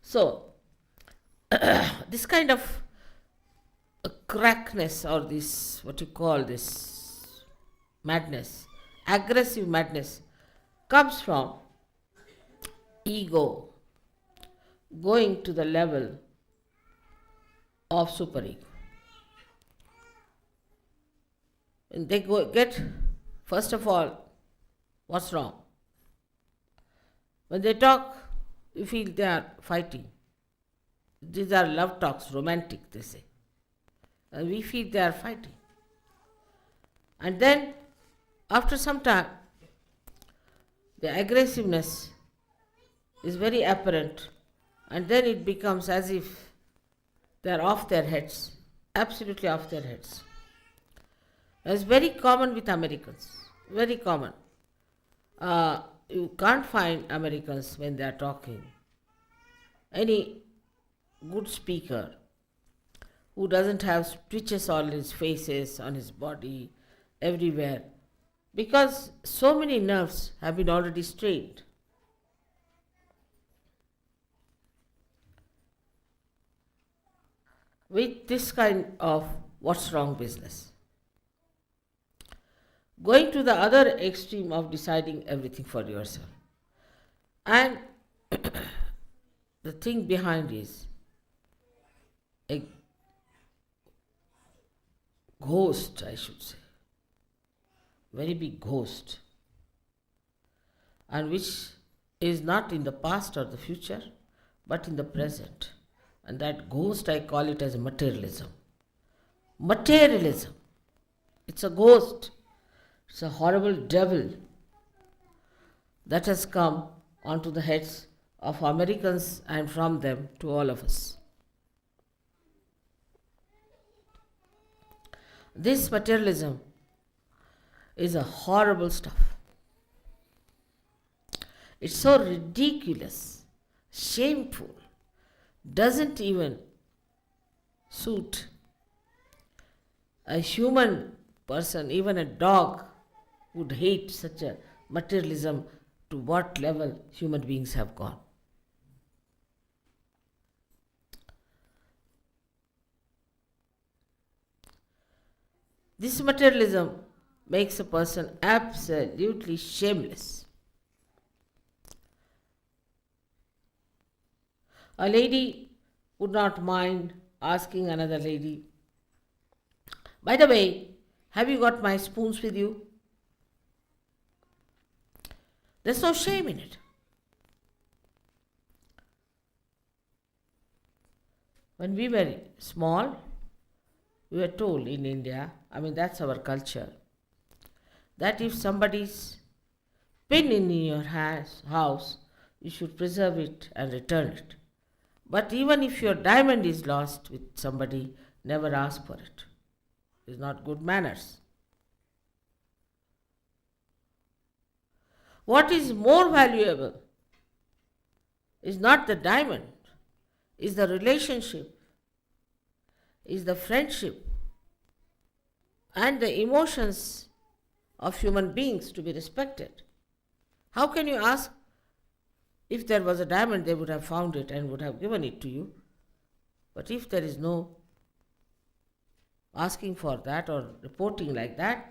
Speaker 7: So, this kind of crackness, or this, what you call this madness, aggressive madness, comes from ego going to the level of superego. And they get, first of all, what's wrong? When they talk, you feel they are fighting. These are love talks, romantic, they say. and we feel they are fighting. And then, after some time, the aggressiveness is very apparent, and then it becomes as if they are off their heads, absolutely off their heads. It's very common with Americans, very common. You can't find Americans when they are talking. Any good speaker who doesn't have twitches on his faces, on his body, everywhere, because so many nerves have been already strained. With this kind of what's wrong business. Going to the other extreme of deciding everything for yourself. And the thing behind is a ghost, I should say. Very big ghost. And which is not in the past or the future, but in the present. And that ghost, I call it as materialism. Materialism. It's a ghost. It's a horrible devil that has come onto the heads of Americans and from them to all of us. This materialism is a horrible stuff. It's so ridiculous, shameful, doesn't even suit a human person, even a dog would hate such a materialism to what level human beings have gone. This materialism makes a person absolutely shameless. A lady would not mind asking another lady, "By the way, have you got my spoons with you?" There's no shame in it. When we were small, we were told in India, that's our culture, that if somebody's pin in your house, you should preserve it and return it. But even if your diamond is lost with somebody, never ask for it. It's not good manners. What is more valuable is not the diamond, is the relationship, is the friendship, and the emotions of human beings to be respected. How can you ask? If there was a diamond, they would have found it and would have given it to you. But if there is no asking for that or reporting like that,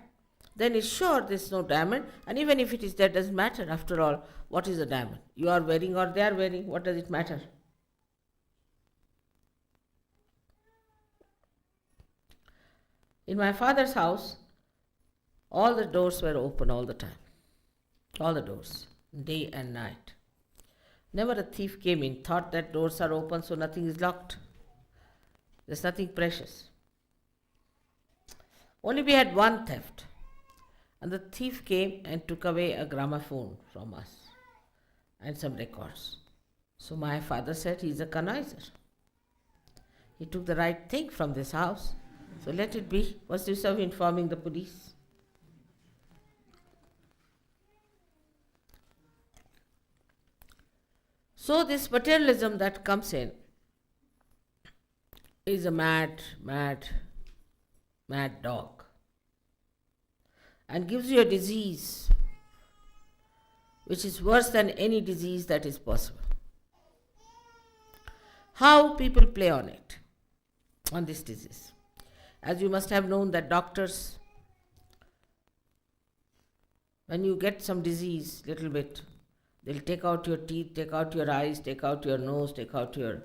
Speaker 7: then it's sure there's no diamond. And even if it is there, doesn't matter. After all, what is a diamond? You are wearing or they are wearing, what does it matter? In my father's house, all the doors were open all the time. All the doors, day and night. Never a thief came in, thought that doors are open so nothing is locked. There's nothing precious. Only we had one theft. And the thief came and took away a gramophone from us and some records. So my father said, he's a conniser. He took the right thing from this house. So let it be. What's the use of informing the police? So this materialism that comes in is a mad dog and gives you a disease which is worse than any disease that is possible. How people play on it, on this disease. As you must have known that doctors, when you get some disease, little bit, they'll take out your teeth, take out your eyes, take out your nose, take out your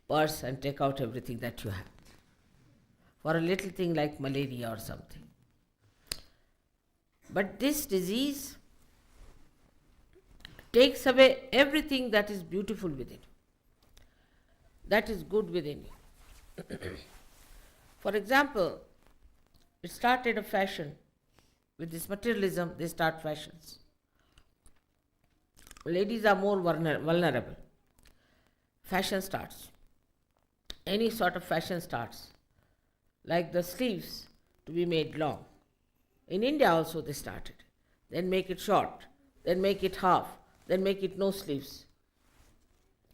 Speaker 7: purse and take out everything that you have. For a little thing like malaria or something. But this disease takes away everything that is beautiful within you, that is good within you. For example, it started a fashion. With this materialism, they start fashions. Ladies are more vulnerable. Fashion starts. Any sort of fashion starts. Like the sleeves to be made long. In India also they started. Then make it short. Then make it half. Then make it no sleeves.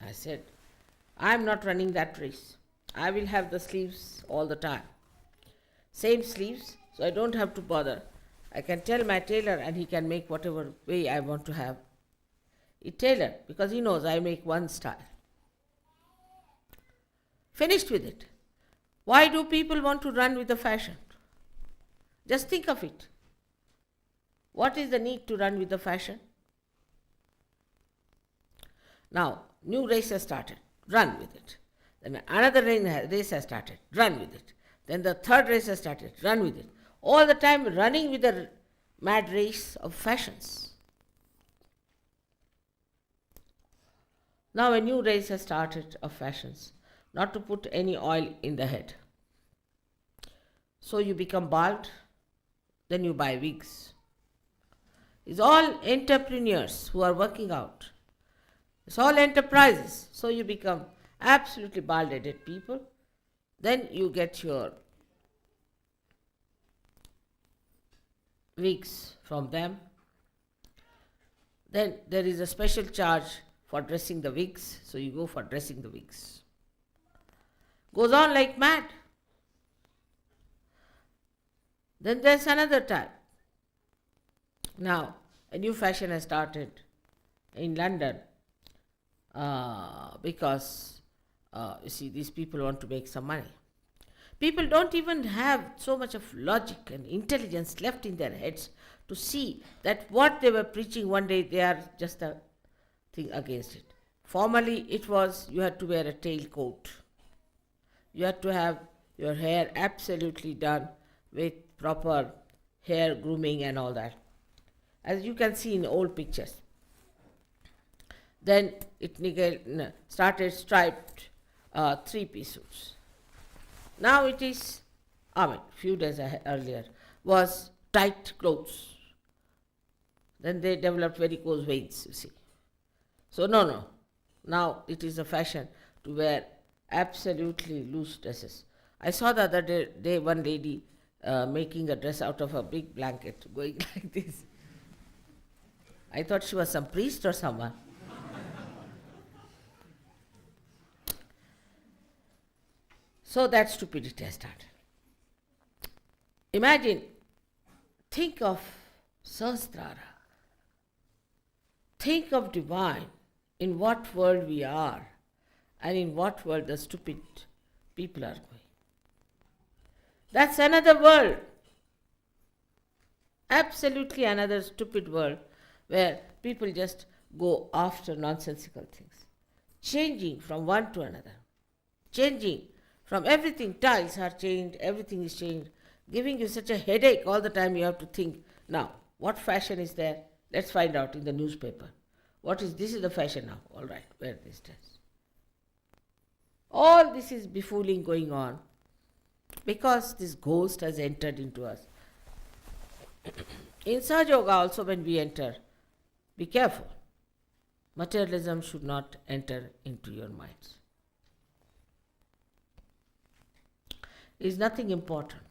Speaker 7: I said, I am not running that race. I will have the sleeves all the time. Same sleeves, so I don't have to bother. I can tell my tailor and he can make whatever way I want to have it tailored, because he knows I make one style. Finished with it. Why do people want to run with the fashion? Just think of it. What is the need to run with the fashion? Now, new race has started. Run with it. Then another race has started. Run with it. Then the third race has started. Run with it. All the time running with the mad race of fashions. Now a new race has started of fashions. Not to put any oil in the head. So you become bald, then you buy wigs. It's all entrepreneurs who are working out. It's all enterprises. So you become absolutely bald-headed people. Then you get your wigs from them. Then there is a special charge for dressing the wigs, so you go for dressing the wigs. Goes on like mad. Then there's another type. Now, a new fashion has started in London because, you see, these people want to make some money. People don't even have so much of logic and intelligence left in their heads to see that what they were preaching one day, they are just a thing against it. Formerly, it was you had to wear a tailcoat. You had to have your hair absolutely done with proper hair grooming and all that, as you can see in old pictures. Then it started striped three-piece suits. Now it is, few days earlier, was tight clothes. Then they developed varicose veins, you see. So no. Now it is a fashion to wear absolutely loose dresses. I saw the other day one lady making a dress out of a big blanket, going like this. I thought she was some priest or someone. So that stupidity has started. Imagine, think of Sahasrara. Think of divine, in what world we are and in what world the stupid people are going. That's another world. Absolutely another stupid world where people just go after nonsensical things. Changing from one to another. Changing from everything. Tiles are changed, everything is changed. Giving you such a headache all the time you have to think, now, what fashion is there? Let's find out in the newspaper. This is the fashion now. All right, wear this dress. All this is befooling going on because this ghost has entered into us. In Sahaja Yoga also, when we enter, be careful. Materialism should not enter into your minds. It is nothing important.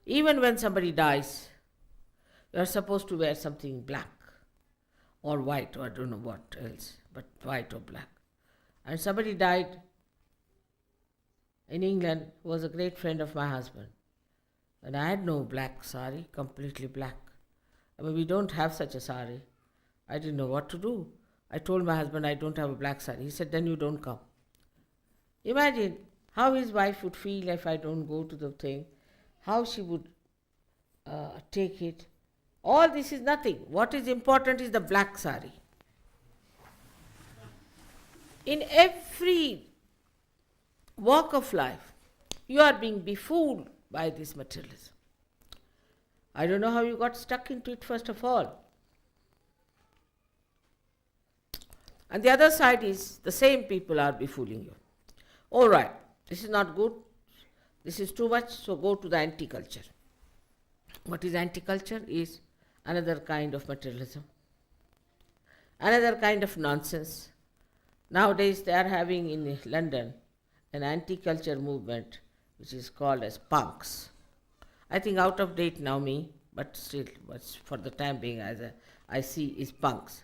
Speaker 7: Even when somebody dies, you are supposed to wear something black or white, or I don't know what else, but white or black. And somebody died in England who was a great friend of my husband. And I had no black sari, completely black. We don't have such a sari. I didn't know what to do. I told my husband I don't have a black sari. He said, then you don't come. Imagine how his wife would feel if I don't go to the thing, how she would take it. All this is nothing. What is important is the black sari. In every walk of life, you are being befooled by this materialism. I don't know how you got stuck into it first of all. And the other side is the same people are befooling you. All right, this is not good, this is too much, so go to the anti-culture. What is anti-culture? Is another kind of materialism, another kind of nonsense. Nowadays they are having in London an anti-culture movement which is called as punks. I think out of date now but still, for the time being, as I see, is punks.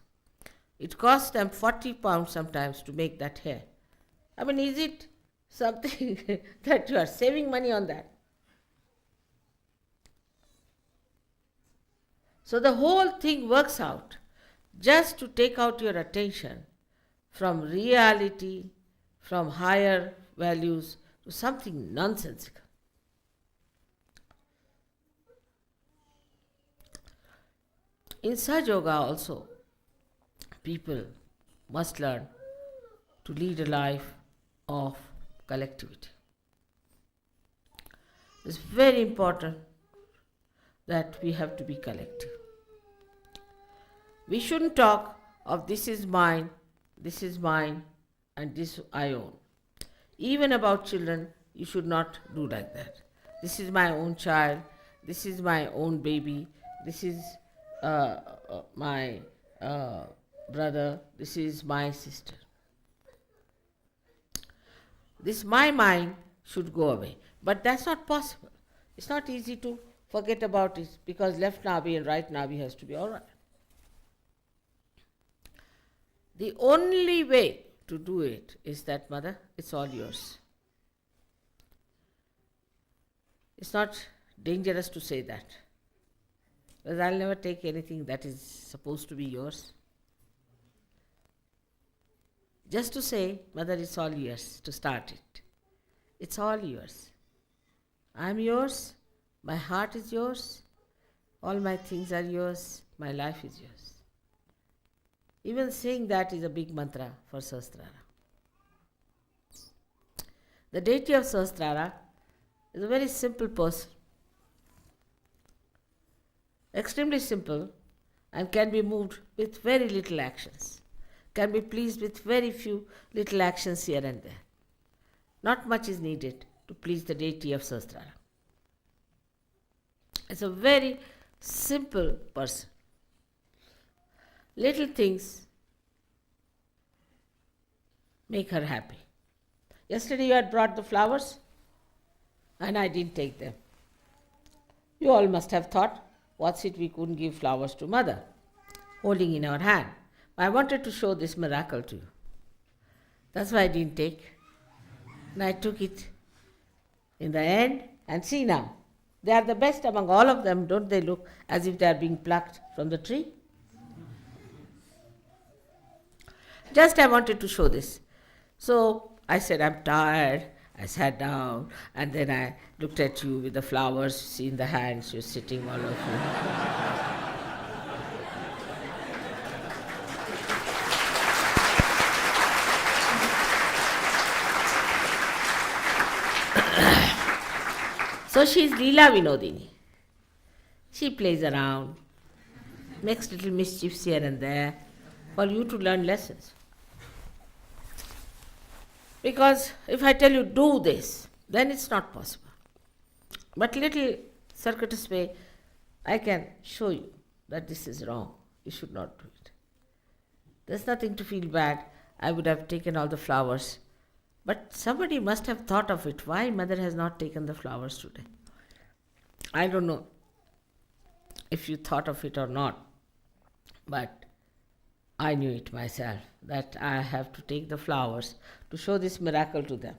Speaker 7: It costs them £40 sometimes to make that hair. I mean, is it something that you are saving money on that? So the whole thing works out just to take out your attention from reality, from higher values, to something nonsensical. In Sahaja Yoga also, people must learn to lead a life of collectivity. It's very important that we have to be collective. We shouldn't talk of this is mine, and this I own. Even about children, you should not do like that. This is my own child, this is my own baby, this is my brother, this is my sister. This my mind should go away. But that's not possible. It's not easy to forget about it because left nabi and right nabi has to be all right. The only way to do it is that, Mother, it's all yours. It's not dangerous to say that, because I'll never take anything that is supposed to be yours. Just to say, Mother, it's all yours, to start it. It's all yours. I'm yours, my heart is yours, all my things are yours, my life is yours. Even saying that is a big mantra for Sahasrara. The deity of Sahasrara is a very simple person, extremely simple, and can be moved with very little actions, can be pleased with very few little actions here and there. Not much is needed to please the deity of Sahasrara. It's a very simple person. Little things make her happy. Yesterday you had brought the flowers and I didn't take them. You all must have thought, what's it we couldn't give flowers to Mother, holding in our hand. I wanted to show this miracle to you. That's why I didn't take. And I took it in the end, and see now, they are the best among all of them. Don't they look as if they are being plucked from the tree? Just I wanted to show this. So I said, I'm tired. I sat down, and then I looked at you with the flowers, see in the hands, you're sitting, all of you. So she is Leela Vinodini. She plays around, makes little mischiefs here and there for you to learn lessons. Because if I tell you do this, then it's not possible. But little circuitous way, I can show you that this is wrong. You should not do it. There's nothing to feel bad. I would have taken all the flowers. But somebody must have thought of it. Why Mother has not taken the flowers today? I don't know if you thought of it or not. But I knew it myself, that I have to take the flowers to show this miracle to them,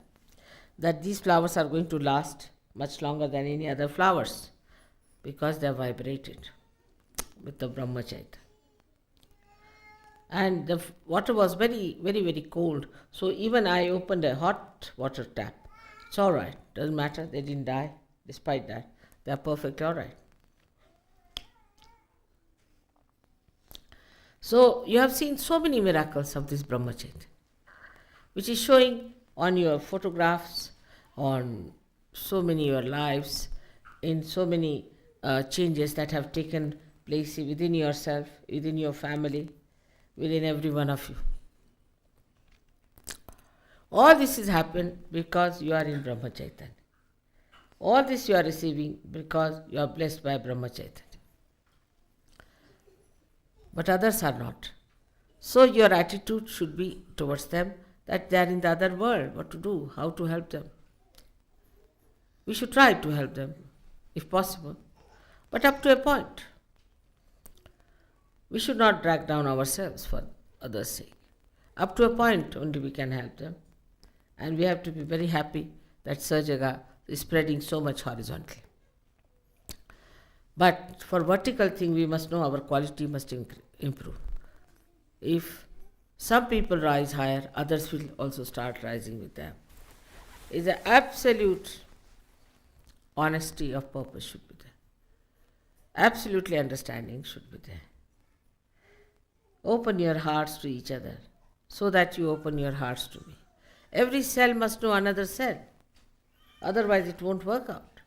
Speaker 7: that these flowers are going to last much longer than any other flowers, because they are vibrated with the Brahmachaita. And the water was very, very, very cold, so even I opened a hot water tap. It's all right, doesn't matter, they didn't die. Despite that, they are perfectly all right. So you have seen so many miracles of this Brahmachaita, which is showing on your photographs, on so many your lives, in so many changes that have taken place within yourself, within your family, within every one of you. All this has happened because you are in Brahma Chaitanya. All this you are receiving because you are blessed by Brahma Chaitanya. But others are not. So your attitude should be towards them that they are in the other world, what to do, how to help them. We should try to help them, if possible, but up to a point. We should not drag down ourselves for others' sake. Up to a point only we can help them. And we have to be very happy that Sahaja is spreading so much horizontally. But for vertical thing, we must know our quality must improve. If some people rise higher, others will also start rising with them. It's an absolute honesty of purpose should be there. Absolutely understanding should be there. Open your hearts to each other so that you open your hearts to me. Every cell must know another cell. Otherwise it won't work out.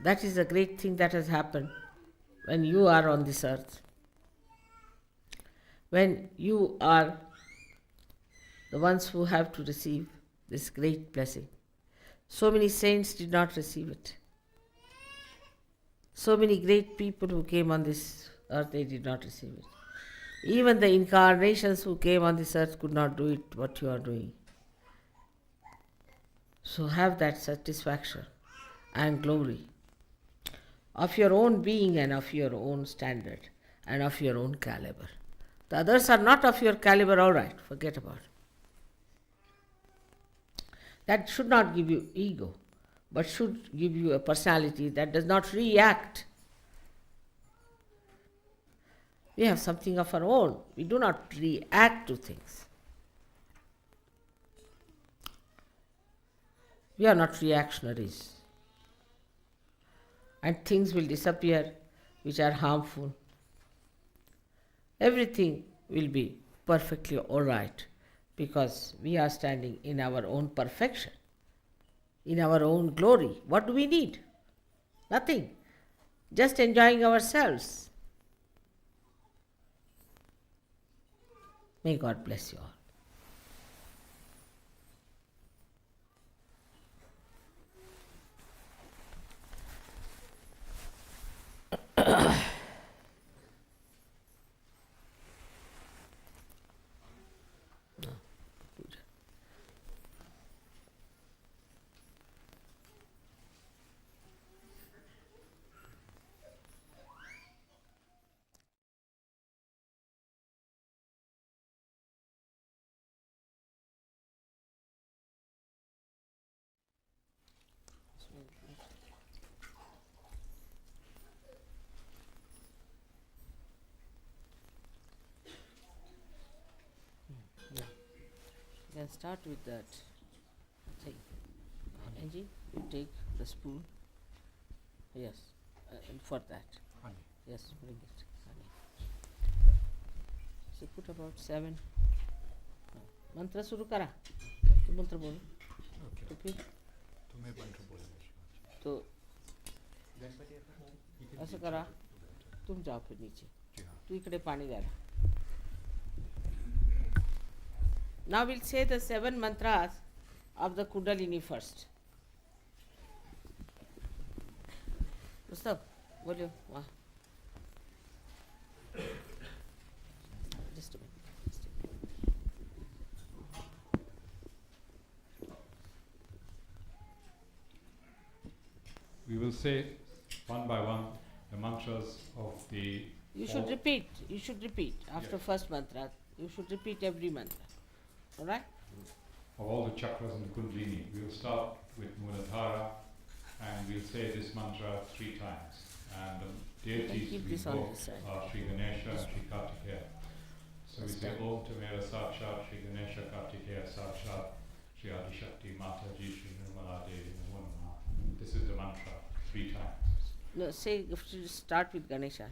Speaker 7: That is a great thing that has happened when you are on this earth. When you are the ones who have to receive this great blessing. So many saints did not receive it. So many great people who came on this earth, they did not receive it. Even the incarnations who came on this earth could not do it what you are doing. So have that satisfaction and glory of your own being and of your own standard and of your own caliber. The others are not of your caliber, all right, forget about it. That should not give you ego, but should give you a personality that does not react. We have something of our own. We do not react to things. We are not reactionaries. And things will disappear which are harmful. Everything will be perfectly all right because we are standing in our own perfection, in our own glory. What do we need? Nothing. Just enjoying ourselves. May God bless you all. Puja. Then start with that thing. Angie, you take the spoon. Yes, and for that. Honey. Yes, bring it. Honey. So put about 7. Mantra shuru kara. Tu mantra bolo. Okay. तो फिर
Speaker 14: तुम्हें मंत्र बोलना
Speaker 7: तो ऐसा करा तुम जाओ फिर नीचे तू इकडे पाणी द्यायला. Now we'll say the 7 mantras of the Kundalini first. Gustav, बोलो वाह. Just a minute.
Speaker 14: We will say one by one the mantras of the...
Speaker 7: You should repeat. You should repeat after first mantra. You should repeat every mantra. All right?
Speaker 14: Of all the chakras in the Kundalini. We will start with Muladhara and we'll say this mantra 3 times. And the deities we invoke are Shri Ganesha and Shri Kartikeya. So we say Om Tamera Sakshat Shri Ganesha Kartikeya Sakshat Shri Adi Shakti Mataji Shri Nirmala Devi Namo Namaha. This is the mantra 3 times.
Speaker 7: No, say start with Ganesha.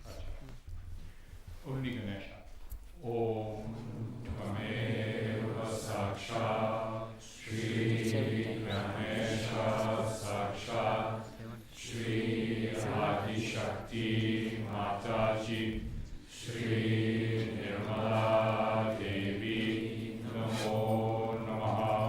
Speaker 14: Only Ganesha. Om Tamera Sakshat Shri Ganesha Sakshat Shri Adi Shakti Mataji Shri Nirmala Devi Namo Namaha.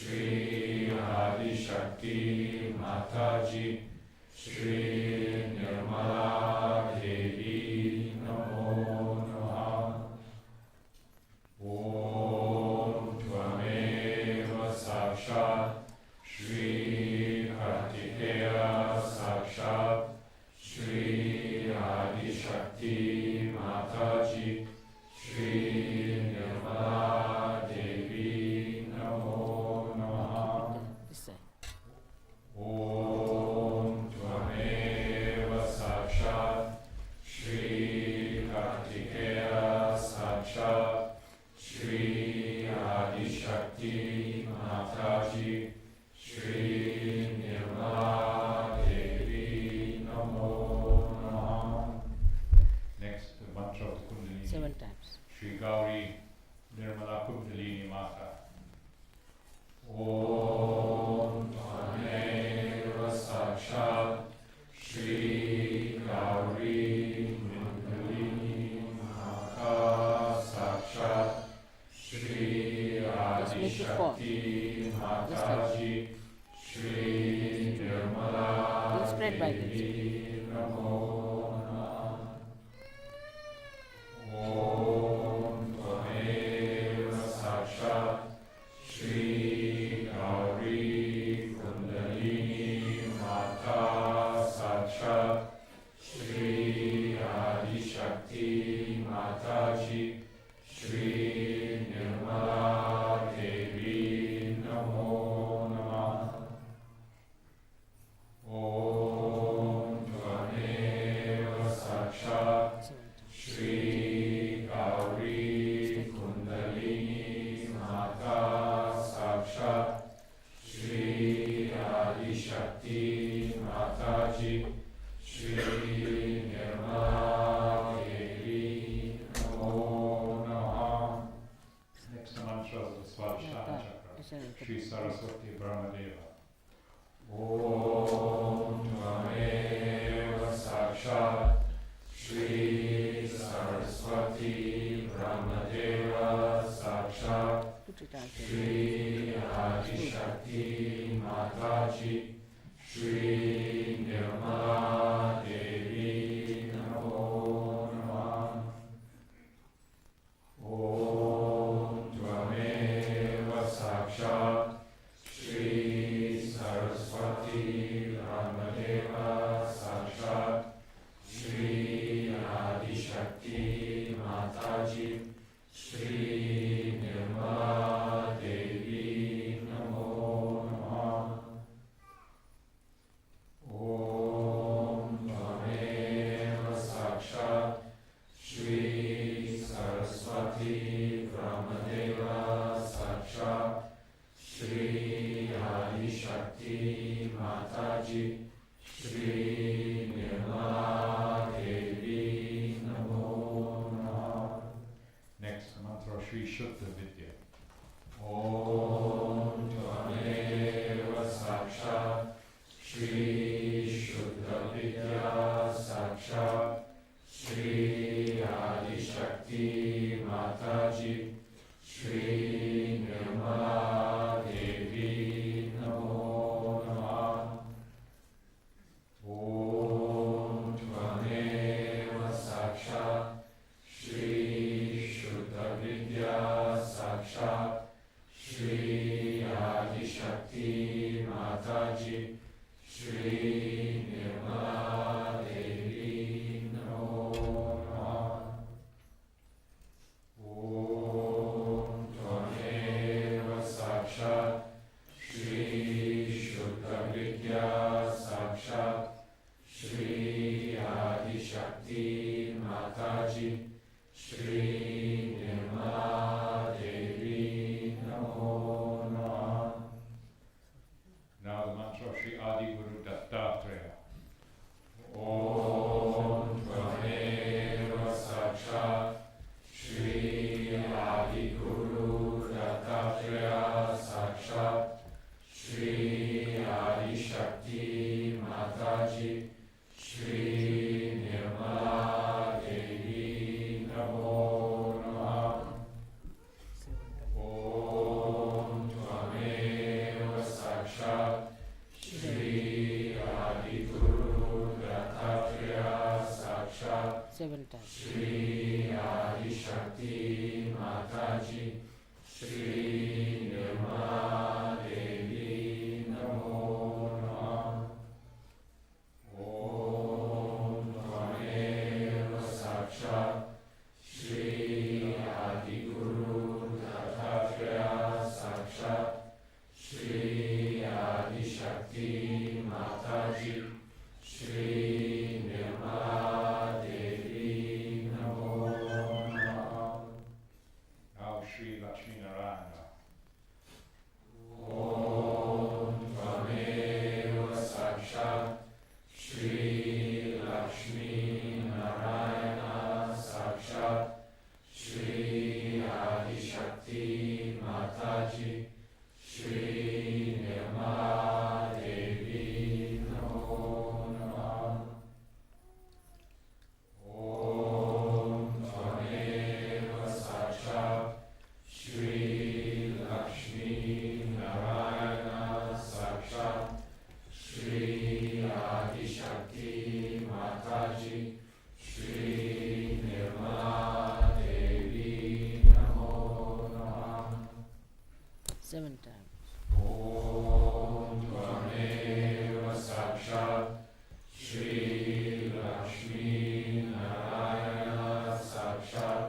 Speaker 14: Shri Adi Shakti Mataji, Shri Nirmala Devi Namo Namaha. Om Tvameva Sakshat Shri Kartikeya Sakshat Shri Adi Shakti Mataji, Shri Nirmala Devi Namo Namaha. Om Tvameva Sakshat Shri Kartikeya Sakshat Shri Adi Shakti Mataji, Shri Nirmala Devi Namo Namaha. Next, the mantra of the Kundalini.
Speaker 7: 7 times.
Speaker 14: Shri Gauri Nirmala Kundalini Mata. Om Tvameva Sakshat Shri Gauri Kundalini Mata Sakshat Shri Adi Shakti Mataji, Shri Nirmala Devi Namo Namaha. Om Tvameva Sakshat Shri Gauri Kundalini Mata Sakshat Shri Adi Shakti Mataji, Shri Nirmala Devi Namo Namaha. Om Tvameva Sakshat Shri Gauri Kundalini Mata Sakshat Shri Adi Shakti Mataji, Shri Nirmala Devi Namo Namaha. Next mantra is the Swadhisthana Chakra. Shri Saraswati Brahmadeva. Om Tvameva Sakshat Shri Saraswati Brahmadeva Sakshat Shri Adi Shakti Mataji, Shri Nirmala Devi Namo Namaha. Om Tvameva Sakshat Shri Saraswati Brahmadeva Sakshat Shri Adi Shakti Mataji, Shri Nirmala Devi Namo Namaha. Om Tvameva Sakshat Shri Saraswati Brahmadeva Sakshat Shri Adi Shakti Mataji, Shri Nirmala Devi Namo Namaha. Next mantra, Shri Shuddha Vidya. Om Tvameva Sakshat Shri Shuddha Vidya Sakshat Shri Adi Shakti Mataji, Shri Nirmala Devi Namo Namaha. Om Tvameva Sakshat Shri Shuddha Vidya Sakshat Shri Adi Shakti Mataji, Shri Nirmala Devi Namo Namaha. Om Tvameva Sakshat Shri Shuddha Vidya Sakshat Shri Adi Shakti Mataji, Shri Nirmala Devi Namo Namaha. Now the mantra of Shri Adi Guru Dattatreya. Om Tvameva Sakshat Shri Adi Guru Dattatreya Sakshat Shri Adi Shakti Mataji, Shri Nirmala Devi Namo Namaha. Om Tvameva Mataji, Shri Nirmala Devi Namo Namah. Om Tvameva Sakshat Shri Lakshmi Narayana Sakshat Shri Adi Shakti Mataji, Shri Nirmala Devi Namo Namah.
Speaker 7: 7 times.
Speaker 14: Om Tvameva Sakshat Shri Lakshmi Narayana Sakshat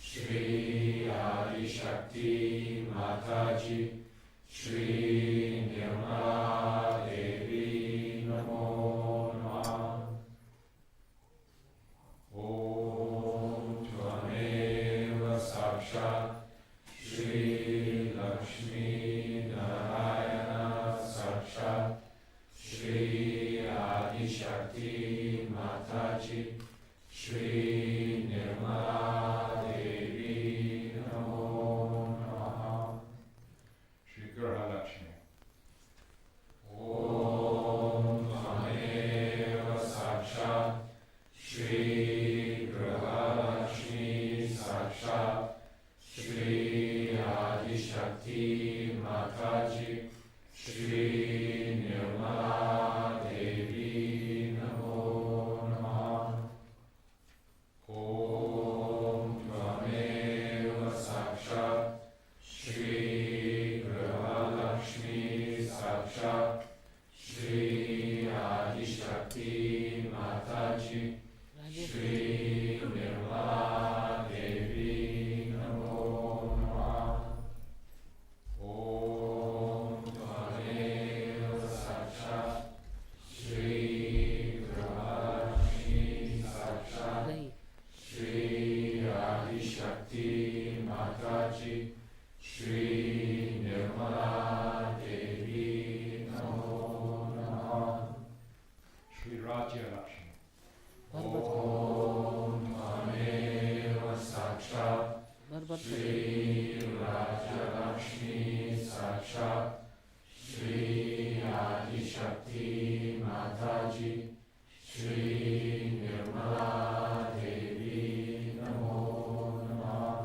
Speaker 14: Shri Adi Shakti Mataji, Shri Nirmala Devi Namo Namah. Om Tvameva Sakshat Shri Lakshmi Narayana Sakshat Shri Adi Shakti Mataji, Shri Nirmala Devi Namo Namah. Shri Graha Lakshmi. Om Tvameva Sakshat Shri Graha Lakshmi Sakshat Shri Adi Shakti Mataji, Shri Nirmala Devi Namo Namah. Om Tvameva Sakshat Shri Graha Lakshmi Sakshat Shri Adi Shakti Mataji, Shri Nirmala Devi Namo Namah. Om Tvameva Sakshat Shri Graha Lakshmi Sakshat Shri Adi Shakti Mataji, Shri Nirmala Devi Namo Namah. Shri Raja Lakshmi. Om Tvameva Sakshat Shri Raja Lakshmi Sakshat Shri Adi Shakti Mataji, Shri Nirmala Devi Namo Namah.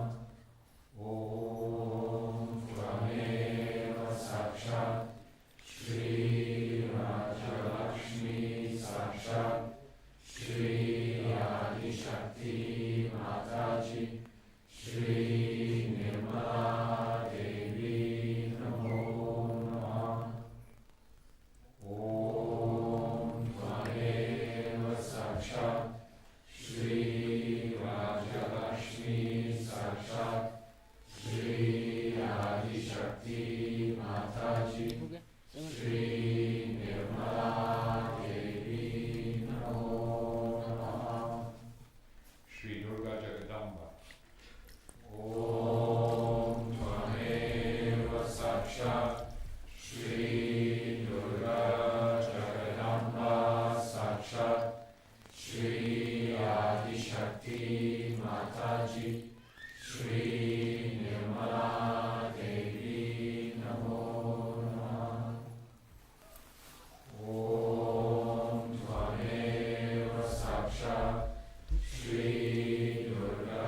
Speaker 14: Om Tvameva Sakshat Shri Raja Lakshmi Sakshat Shri Adi Shakti Mataji, Shri Nirmala Devi Namo Namah. Om Tvameva Sakshat Shri Raja Lakshmi Sakshat Shri Adi Shakti Mataji, Shri Nirmala Devi Namo Namah. Shri Durga Jagadamba. Om Tvameva Sakshat Shri Durga Jagadamba Sakshat Shri Adi Shakti Mataji, Shri Nirmala Devi Namo Namah. Om Tvameva Sakshat Shri Durga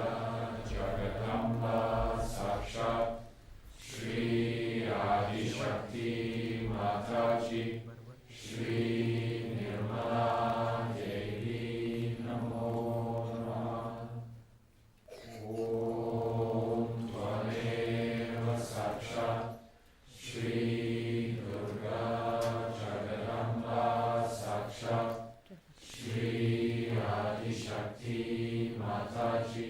Speaker 14: Jagadamba Sakshat Shri Adi Shakti Mataji, Shri Nirmala Devi Namo Namah. Om Tvameva Sakshat Shri Durga Jagadamba Sakshat Shri Adi Shakti Mataji,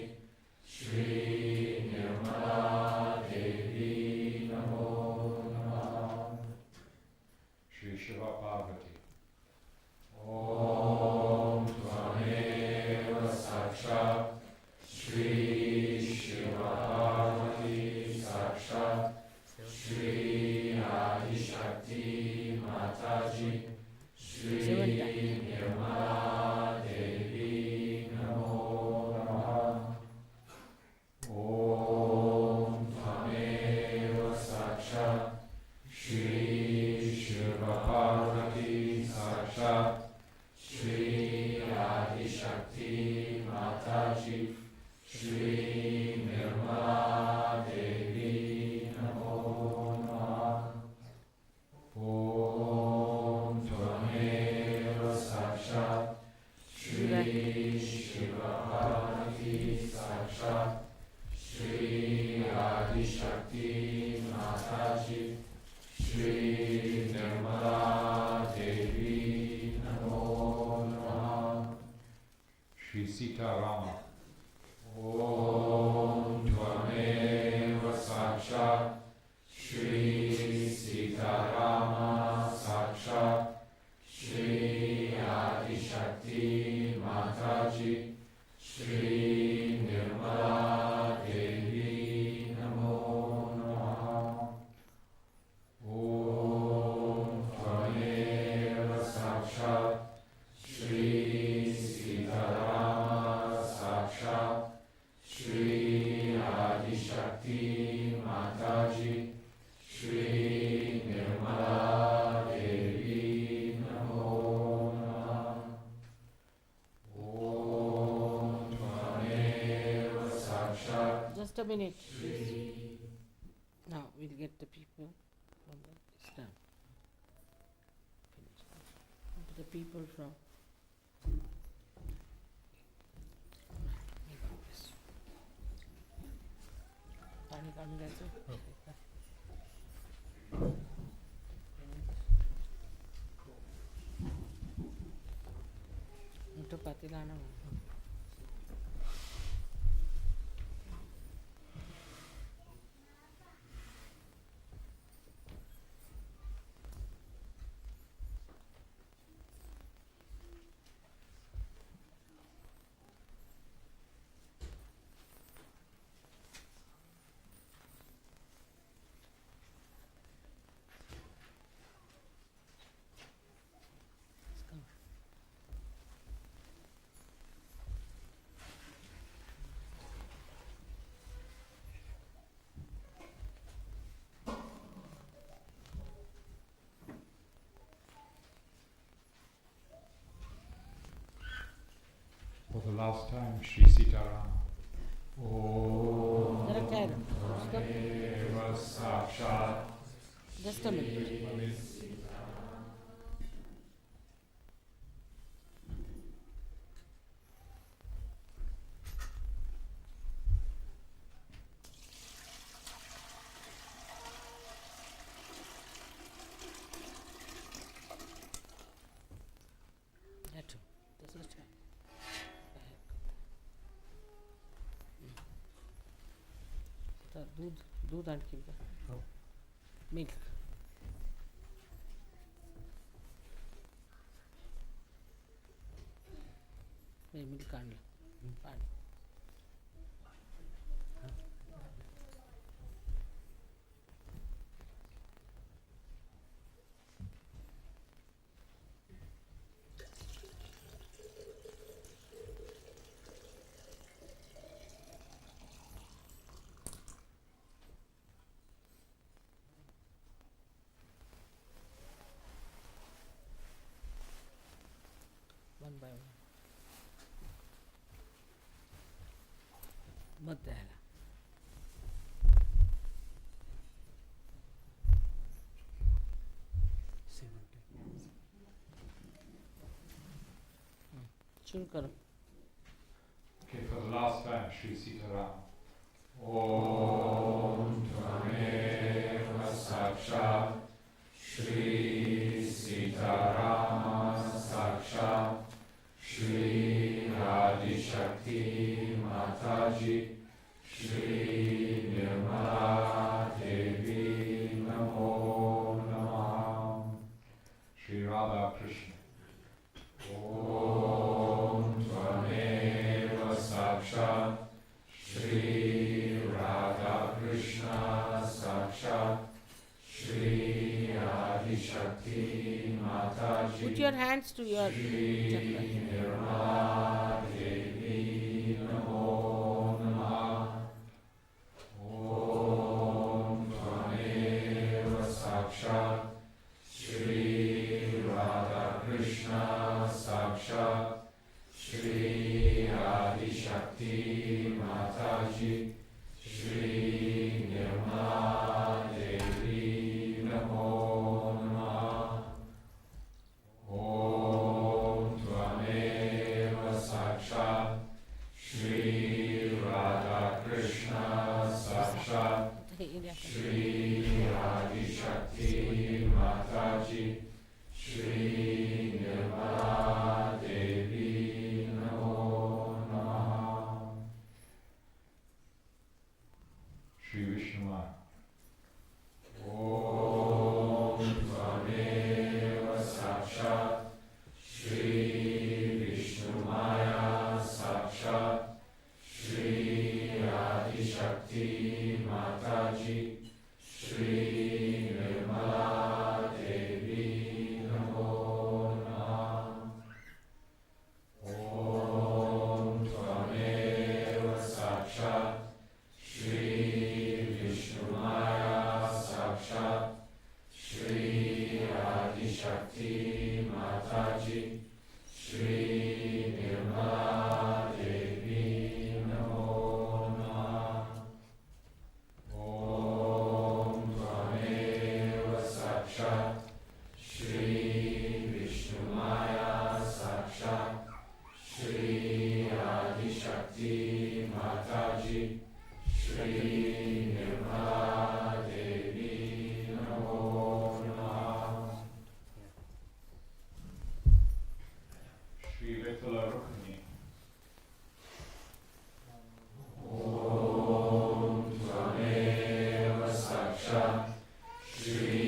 Speaker 14: Shri Nirmala Devi Namo Namah. Shri Shiva Parvati. Om Tvameva Sakshat Shri Shiva Parvati Sakshat Shri Adi Shakti Mataji, Shri Nirmala Devi Namo Namah. Om Tvameva
Speaker 7: a minute, please. Now we'll get the people from the Islam. The people from पानी कम रहते तो पाती लाना
Speaker 14: For the last time, Shri Sitaram.
Speaker 7: Just a minute. दूध आणखी milk milk आणलं पाणी one by one. मत द्यायला शुरू करो.
Speaker 14: Okay, for the last time, Shri Sitaram. Om Tvameva Sakshat Shri Sitaram Sakshat Shri Adi Shakti Mataji Shri Nirmala Devi Namo Namah. Shri Radha Krishna. Om Tvameva Sakshat Shri Radha Krishna Sakshat Shri Adi Shakti Mataji.
Speaker 7: Put your hands to your chakra.
Speaker 14: Nirmala Devi Namo Namah. Om Tvameva Sakshat Shri Radha Krishna Sakshat Shri Adi Shakti Mataji Shri Nirmala Devi Namo Namah. Om Tvameva Sakshat Shri Radha Krishna Sakshat Shri Adi Shakti Mataji Shri Nirmala Devi Namo Namah. Shri Vishnumaya. Om Tvameva Sakshat Shri Vishnumaya Sakshat Shri Adi Shakti Mataji Shri Nirmala Devi Namo Namah. Om Tvameva Sakshat Shri Vishnumaya Sakshat Shri Adi Shakti Mataji Shri Nirmala Devi Namo Namah.
Speaker 15: Sakshat, Shri Vishnu Maya Sakshat, Shri Adi Shakti Mataji, Shri Nirmala Devi Namo Namaha.
Speaker 14: Shri Vithala Rukmini.
Speaker 15: Om Tvameva Sakshat, Shri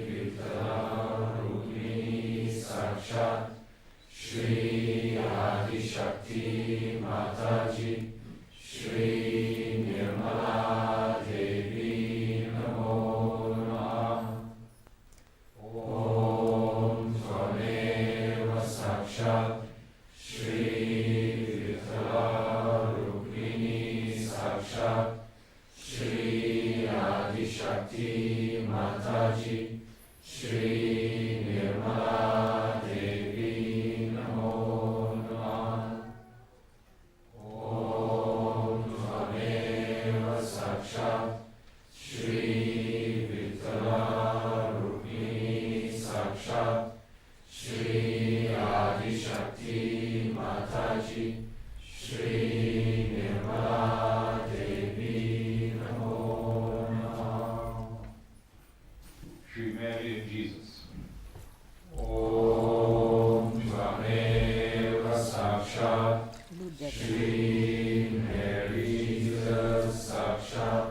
Speaker 15: Vithala Rukmini Sakshat, Shri Adi Shakti Mataji, Shri Nirmala Devi Namo Namaha. Om Tvameva Sakshat, Shri Vithala Rukmini Sakshat, Shri Adi Shakti Mataji, Shri Nirmala Devi Namo Namaha. Om Tvameva Sakshat, Shri Vithala Rukmini Sakshat, Shri Adi Shakti Mataji, Shri Nirmala Devi Namo Namaha.
Speaker 14: Shri Mary and Jesus.
Speaker 15: Om Tvameva Sakshat, Shri Mary Jesus Sakshat,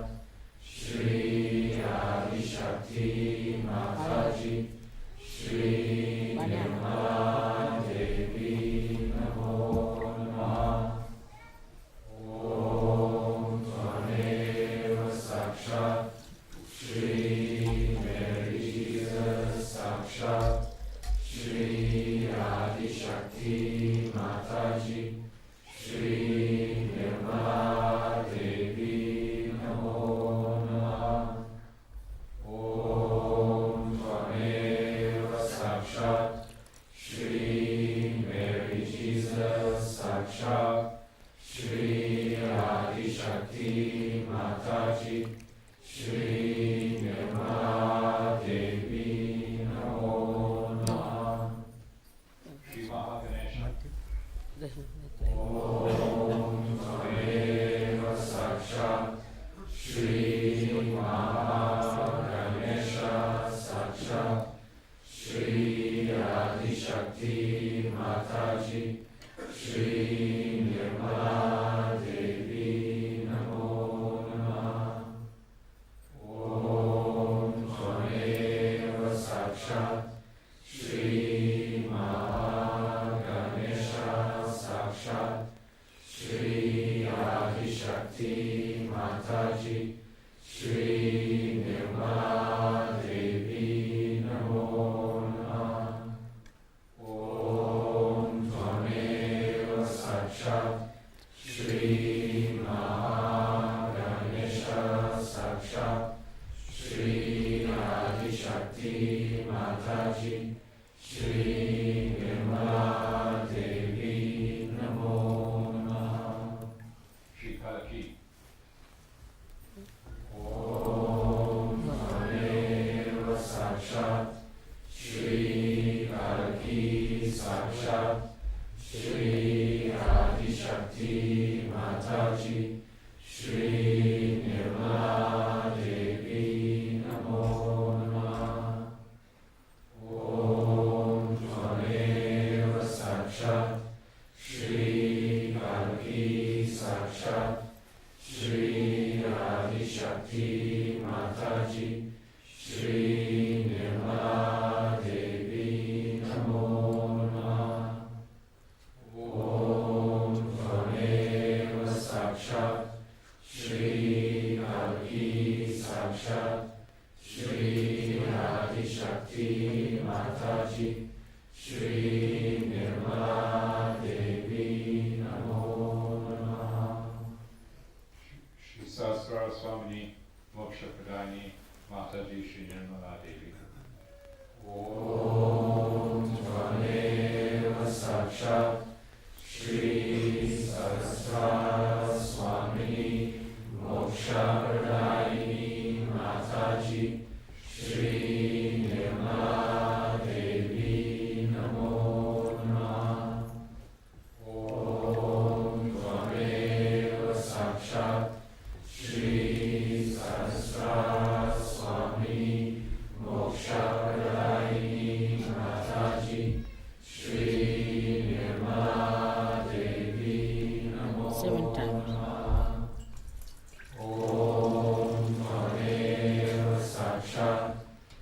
Speaker 15: Shri Adi Shakti Mataji, Shri Nirmala Devi Namo Namaha. Om Tvameva Sakshat, Shri Mary Jesus Sakshat, Shri Adi Shakti Mataji, Shri Nirmala Devi Namo Namaha. Om Tvameva Sakshat, Shri Mary Jesus Sakshat, Shri Adi Shakti Mataji, Shri Nirmala Devi Namo Namaha.
Speaker 14: Shri Mahaganesha.
Speaker 15: Om Tvameva Sakshat, Shri Mahaganesha Sakshat, Shri Adi Shakti Mataji, Shri Nirmala Devi Namo Namaha. Om Tvameva Sakshat, Shri Mahaganesha Sakshat, Shri Adi Shakti Mataji, Shri Nirmala Devi Namo Namaha. Om Tvameva Sakshat, Shri Mahaganesha Sakshat, Shri Adi Shakti Mataji, Shri Nirmala Devi Namo Namaha.
Speaker 14: Shri Kalki.
Speaker 15: Om Tvameva Sakshat, Shri Kalki Sakshat, Shri Adi Shakti Mataji, Shri Nirmala Devi Namo Namaha. Om Tvameva Sakshat, Shri Kalki Sakshat, Shri Adi Shakti Mataji, Shri Nirmala Devi Namo Namaha. Om Tvameva Sakshat, Shri Kalki Sakshat, Shri Adi Shakti Mataji, Shri Nirmala Devi Namo Namaha.
Speaker 14: Shri Sahasrara Swamini, Moksha Pradani, Mataji, Shri Nirmala Devi.
Speaker 15: Om Tvameva Sakshat, Shri Sahasrara Swamini, Moksha Pradani, Mataji, Shri Nirmala Sakshat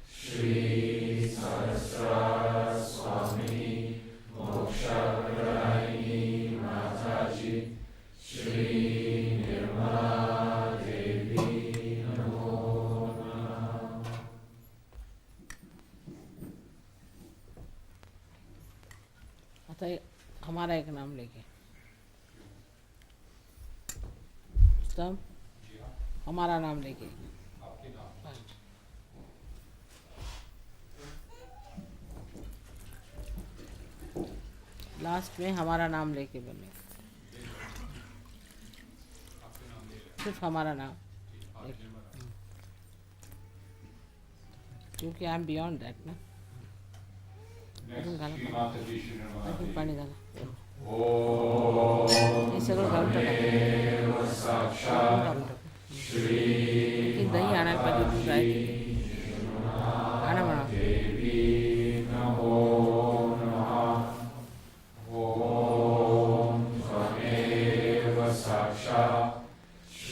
Speaker 15: Shri Sahasrara Swamini Moksha Pradayini Mataji Shri Nirmala Devi Namo Namaha.
Speaker 7: अतः हमारा एक नाम लेके सब हमारा नाम लेके last में हमारा नाम लेके बने सिर्फ हमारा नाम क्योंकि आई एम बियॉन्ड दैट ना पानी गाना ये सगळं घालून टाका दही आणायला पाहिजे दूध आहे आणा म्हणा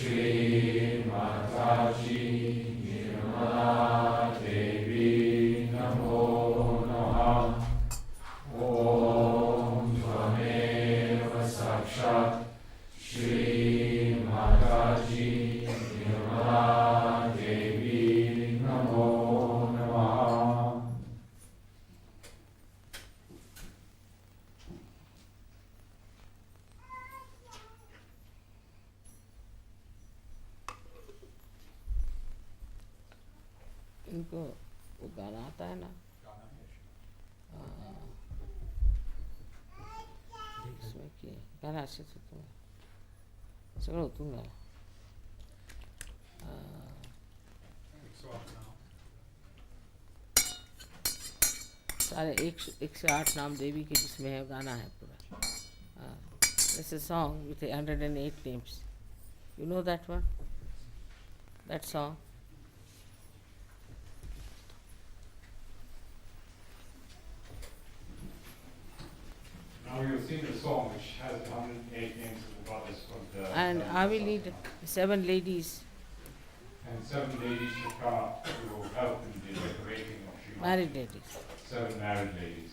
Speaker 15: Shri Mataji Nirmala Devi Namo Namaha. Om Tvameva Sakshat Shri Mataji Nirmala Devi Namo Namaha.
Speaker 7: इनको वो गाना आता है ना इसमें कि गाना अच्छे से तुम सगळं होतून गाना सारे 108 नाम देवी के जिसमें है गाना है पूरा It's a song with 108 names. You know that one? That song?
Speaker 14: Now you'll sing the song which has 108 names of the goddess from the...
Speaker 7: And I will lead 7 ladies.
Speaker 14: And 7 ladies should come to help in the decorating of Shri Mataji.
Speaker 7: Married ladies.
Speaker 14: 7 married ladies.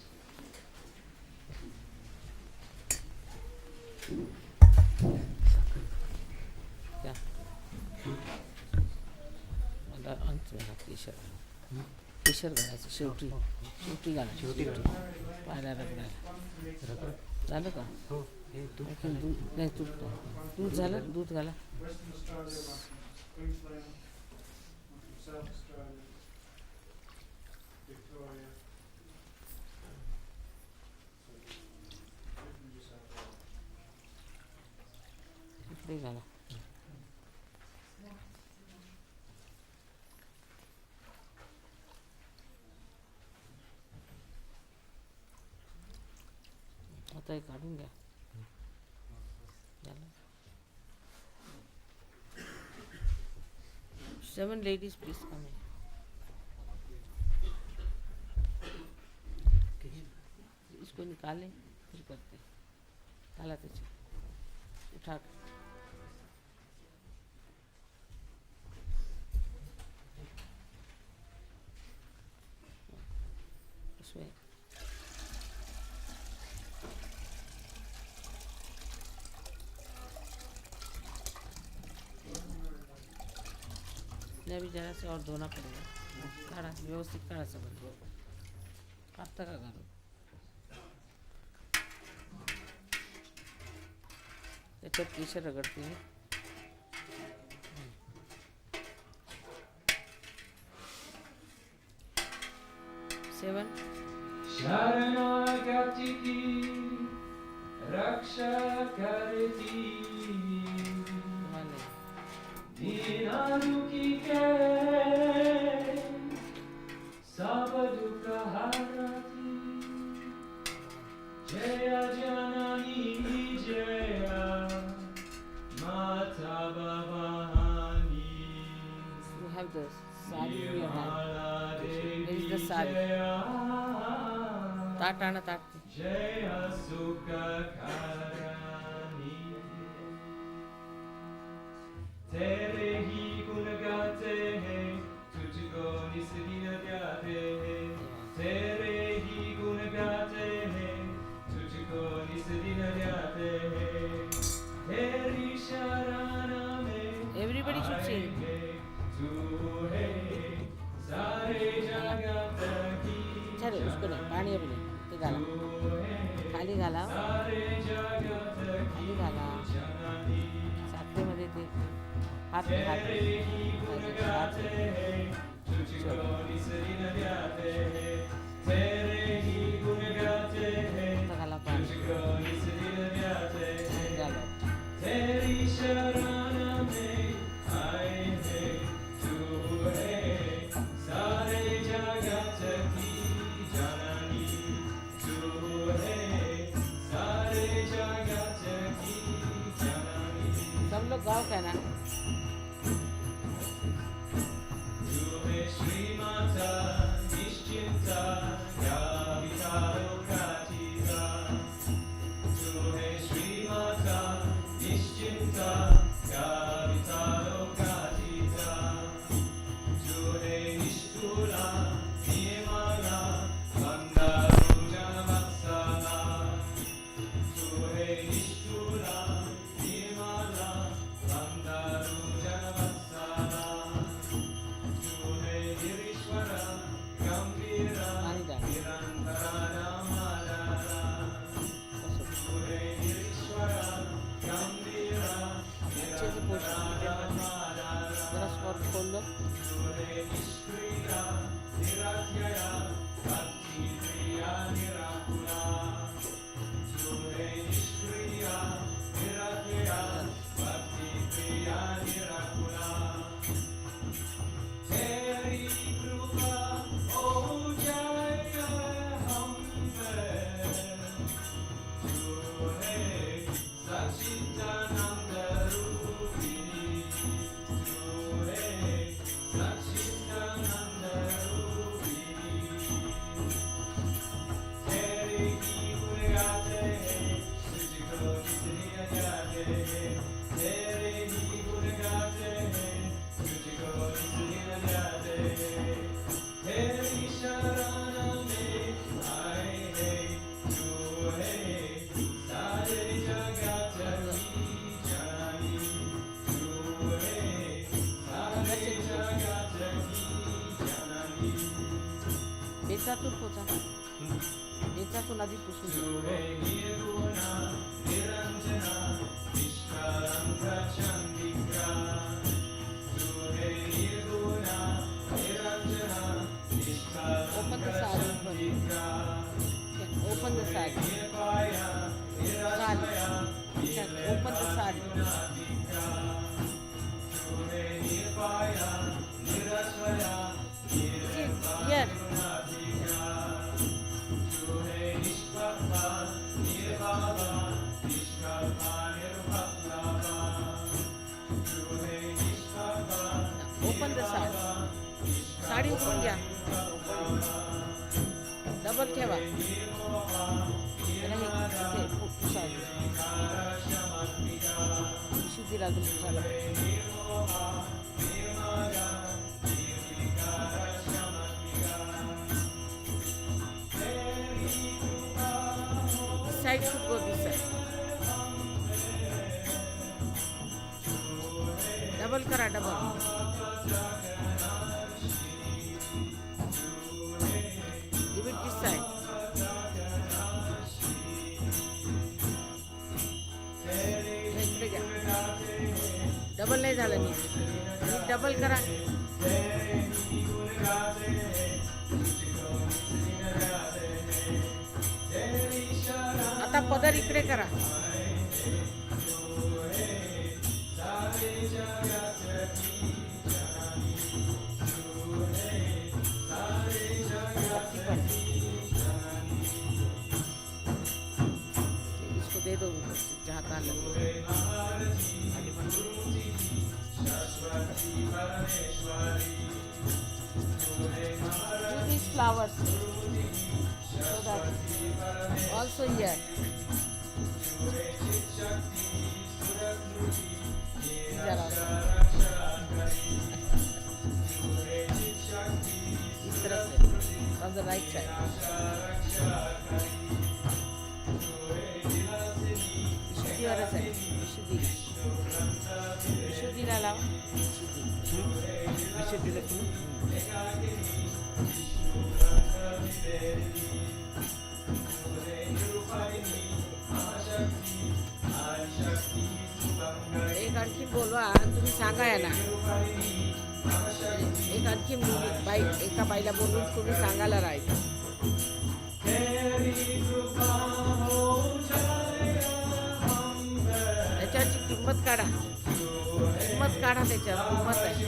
Speaker 7: क्या मला अंत में हात केशर घालायचं शेवटी घालायचं पायला रगडायला झालं का दूध नाही दूध झालं दूध घाला इकडे घाला आता हे काढून घ्या झालं 7 ladies please come in इसको निकालें फिर करते काला त्याचे उठा उसमें अभी जरा से और धोना पड़ेगा काढ़ा व्यवस्थित काढ़ा समझ काटता का गालो त्याच्यात केशर रगडते है 7
Speaker 15: शरणागति की रक्षा करती दीना दुखी के सब दुख हरती जय जननी जय माता Bhavani.
Speaker 7: You have the sari in your hand. Where is the sari? ताट आना ताट
Speaker 15: जय सुख करनी तेरे ही गुण गाते हैं तुझको
Speaker 7: Everybody should sing. चलो उसको नहीं, पानी अभी नहीं, ये गाला खाली गाला साखरे मध्ये ते हात गाला पाणी सब लोग गाओ क्या ना
Speaker 15: श्री माता निश्चिंता या विचारोक्रातीता जो है श्री माता निश्चिंता या विचारोक्रातीता जो है निष्ठुरा नियमाना बंधारू जनवत्सला जो है निष्ठुरा नियमाना बंधारू जनवत्सला जो है निरीश्वरा गंभीरा निरंतरा मालारा जो है निरीश्वरा गंभीरा निरंतरा मालारा
Speaker 7: खोल लो
Speaker 15: जो है निष्क्रिया निराध्यया भक्ति प्रिया निराकुला जो है निष्क्रिया निराध्यया भक्ति प्रिया निराकुला तेरी कृपा ओ जय हम पे जो है सच्चिदानंद रूपिणी जो है सच्चिदानंद रूपिणी तेरे की गुण गाते हैं तुझको इसलिए जाते हैं तेरे ही गुण गाते हैं तुझको इसलिए जाते हैं तेरी शरण में आए हैं जो है सारे जगत की जानी जो है सारे जगत की जानी
Speaker 7: बेचातून पोचा बेचातून आधी पुसून
Speaker 15: जो है निर्गुणा निरंजना निष्कलंक चंडिका जो है निर्गुणा निरंजना
Speaker 7: Open the
Speaker 15: निष्कलंक
Speaker 7: side.
Speaker 15: Chandika
Speaker 7: Open the side.
Speaker 15: Nirbhaya निरश्रया
Speaker 7: Open the side.
Speaker 15: निर्गुणात्मिका जो है निर्भया निरश्रया
Speaker 7: Here.
Speaker 15: निर्गुणात्मिका जो है निष्पक्का निर्भावा निष्कल्पा निर्भक्ता जो है निष्पक्का
Speaker 7: Open the side. साडी उघडून घ्या डबल ठेवा त्याला हे इथे पुसायचं शिदी लागेल पुसायला Side should go this side. Double करा double. Give it this side. इकडे घ्या. Double नाही झालं नीट. डबल करा. आता पदर इकडे करा. इसको दे दो जहाँ ताल लगे. Do these flowers so that also here. These are also. on the right side. Vishuddhiwara side. Vishuddhila लाव.
Speaker 16: विशुद्धीला
Speaker 7: एक आणखी बोलवा तुम्ही सांगा याला. एक आणखी बाई एका बाईला बोलून तुम्ही सांगायला राहायचं. त्याच्यावरची किंमत काढा. किंमत काढा त्याच्यावर किंमत आहे.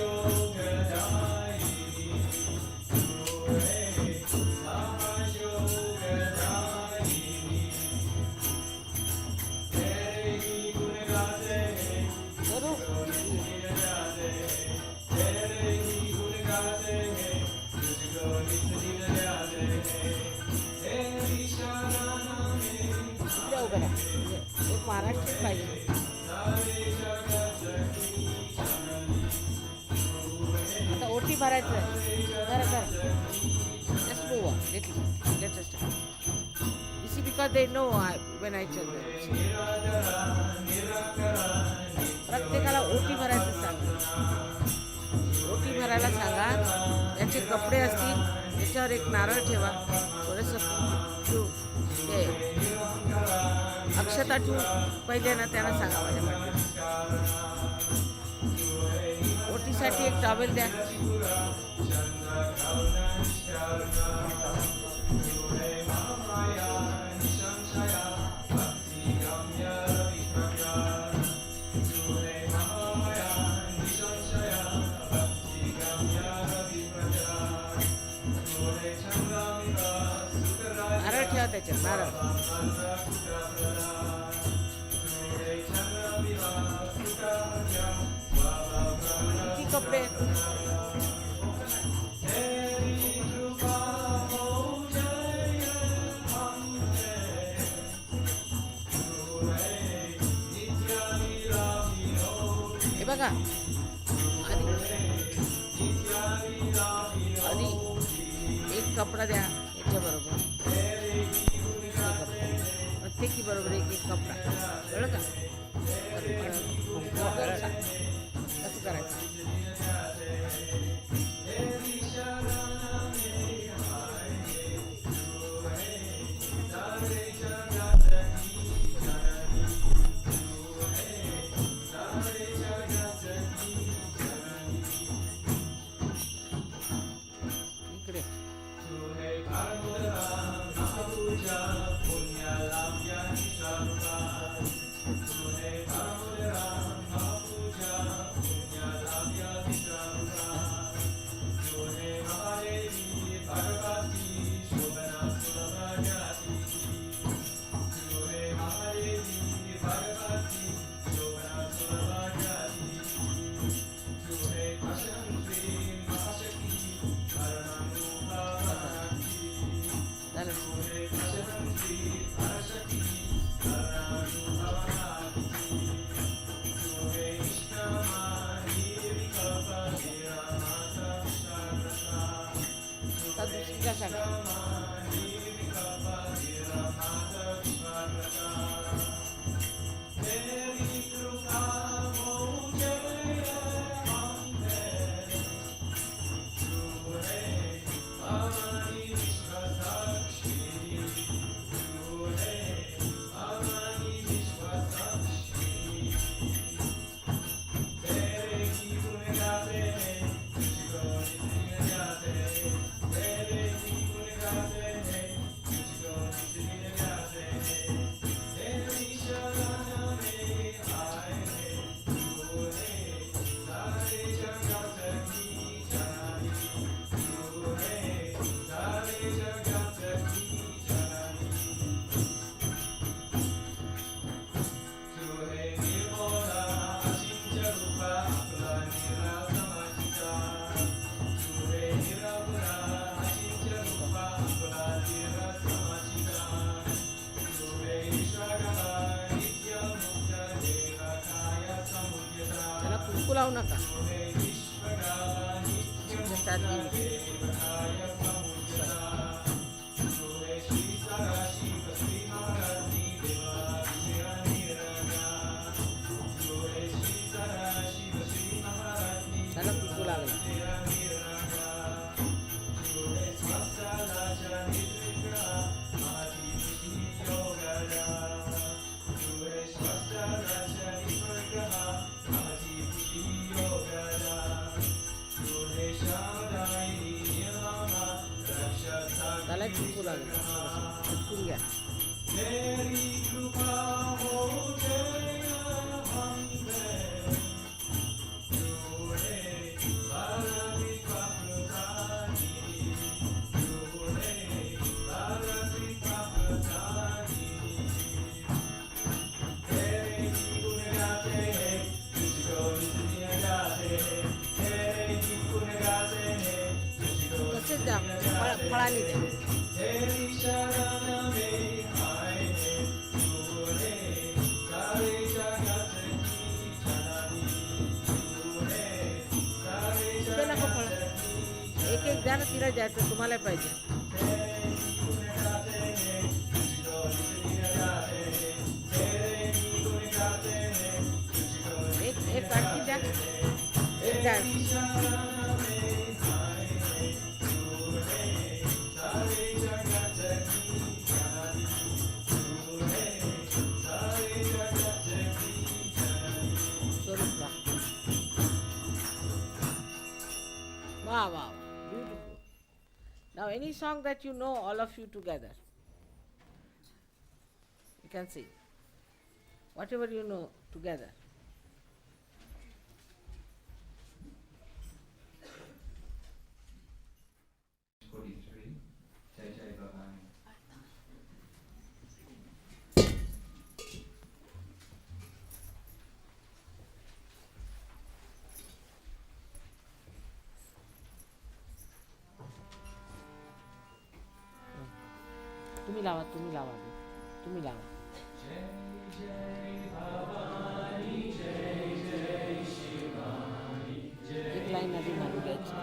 Speaker 7: एक महाराष्ट्रीयन पाहिजे. आता ओटी भरायचं आहे. करा just move on little. Let's just you see because they know when I tell them. प्रत्येकाला ओटी भरायचं सांगा. ओटी भरायला सांगा. त्याचे कपडे असतील त्याच्यावर एक नारळ ठेवा. थोडंसं ते अक्षता ठेवून पहिले ना त्यांना सांगा माझ्या पाठी. ओटीसाठी एक टॉवेल द्या. नारळ ठेवा त्याच्यात नारळ. किती कपडे हे बघा. आधी एक कपडा द्या याच्याबरोबर. प्रत्येकी बरोबर एक एक कपडा. कळलं का? कसं करायचं? इकडे दुसरीला सांगा. लावू नका. Just फळानी दे. नको फळ, एक एक द्या ना, तिला द्यायचं, तुम्हाला पाहिजे. एक आणखी द्या, एक द्या. Wow, wow, beautiful. Now any song that you know, all of you together. You can sing. Whatever you know, together. तुम्ही लावा, तुम्ही लावा, तुम्ही लावा. एक लाईन आधी मारून घ्यायची.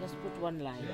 Speaker 7: Just put one line.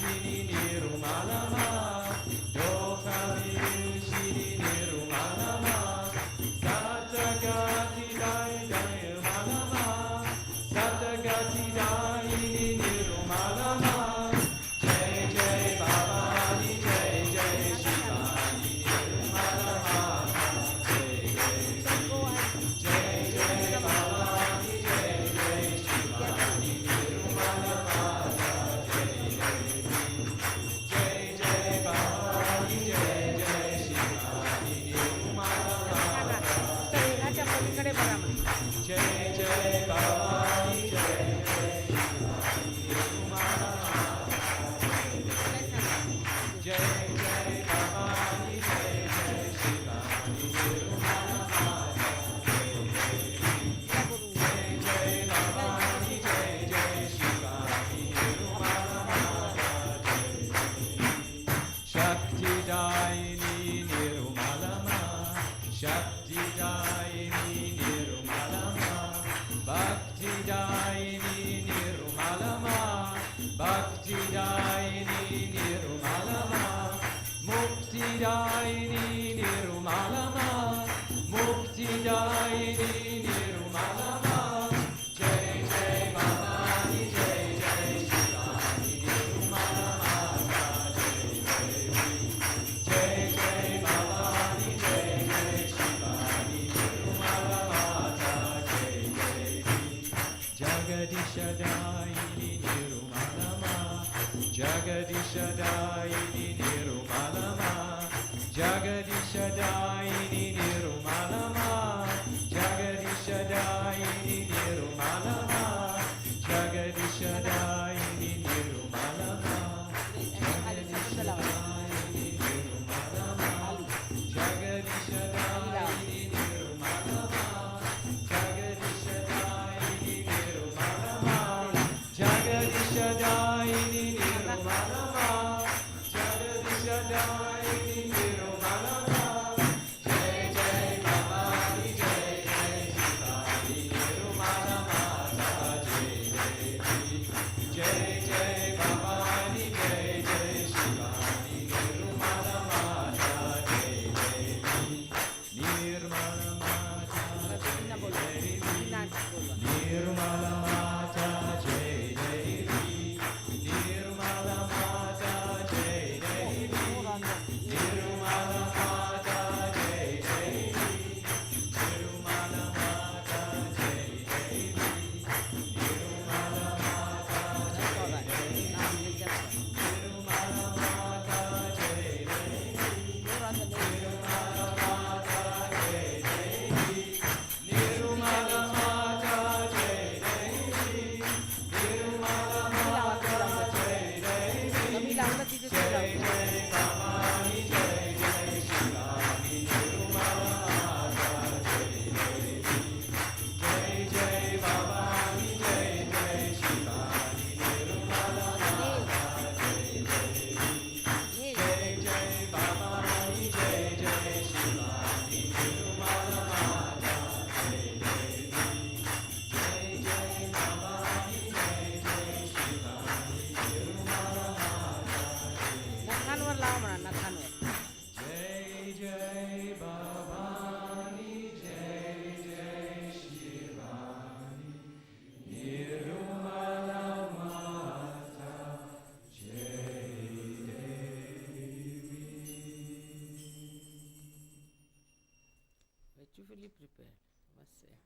Speaker 15: Shri Nirmala Dokali Shri Nirmala Satagati Dai Dai Malama Satagati Dai Nirmala Jai Jai Bhavani Jai Jai Shivani Nirmala Jai Jai Bhavani Jai Jai Shivani Nirmala Jai Jai Bhavani Jai Jai Shivani Nirmala Jai Jai Bhavani Jai Jai Shivani Nirmala Jai Jai Bhavani Jai Jai Shivani Nirmala Shakti Daini Nirumalama Shakti Daini Nirumalama Bhakti Daini Nirumalama Bhakti Daini Nirumalama Mukti Daini Nirumalama Mukti Daini Nirumalama Jai Jai Bhavani Jai Jai Shivani Nirumalama Jai Jai Bhavani Jai Jai Shivani Nirmala Jai Jai Jagadisha Daini Nirmala Jagadisha Daini Nirmala Jagadisha Daini Nirmala Jagadisha Daini Nirmala Jagadisha Daini Nirmala Jagadisha Daini Nirmala Jagadisha Daini Nirmala Jagadisha Daini Nirmala Jagadisha Daini Nirmala Jagadisha Daini Nirmala Jai Jai Bhavani Jai Jai Shivani Nirmala Jai Jai Bhavani Jai Jai Shivani Nirmala Jai Jai Nirmala Nirmala Jai Jai Nirmala Jai Jai Nirmala Jai Jai Nirmala Jai Jai Beautifully prepared, I must say.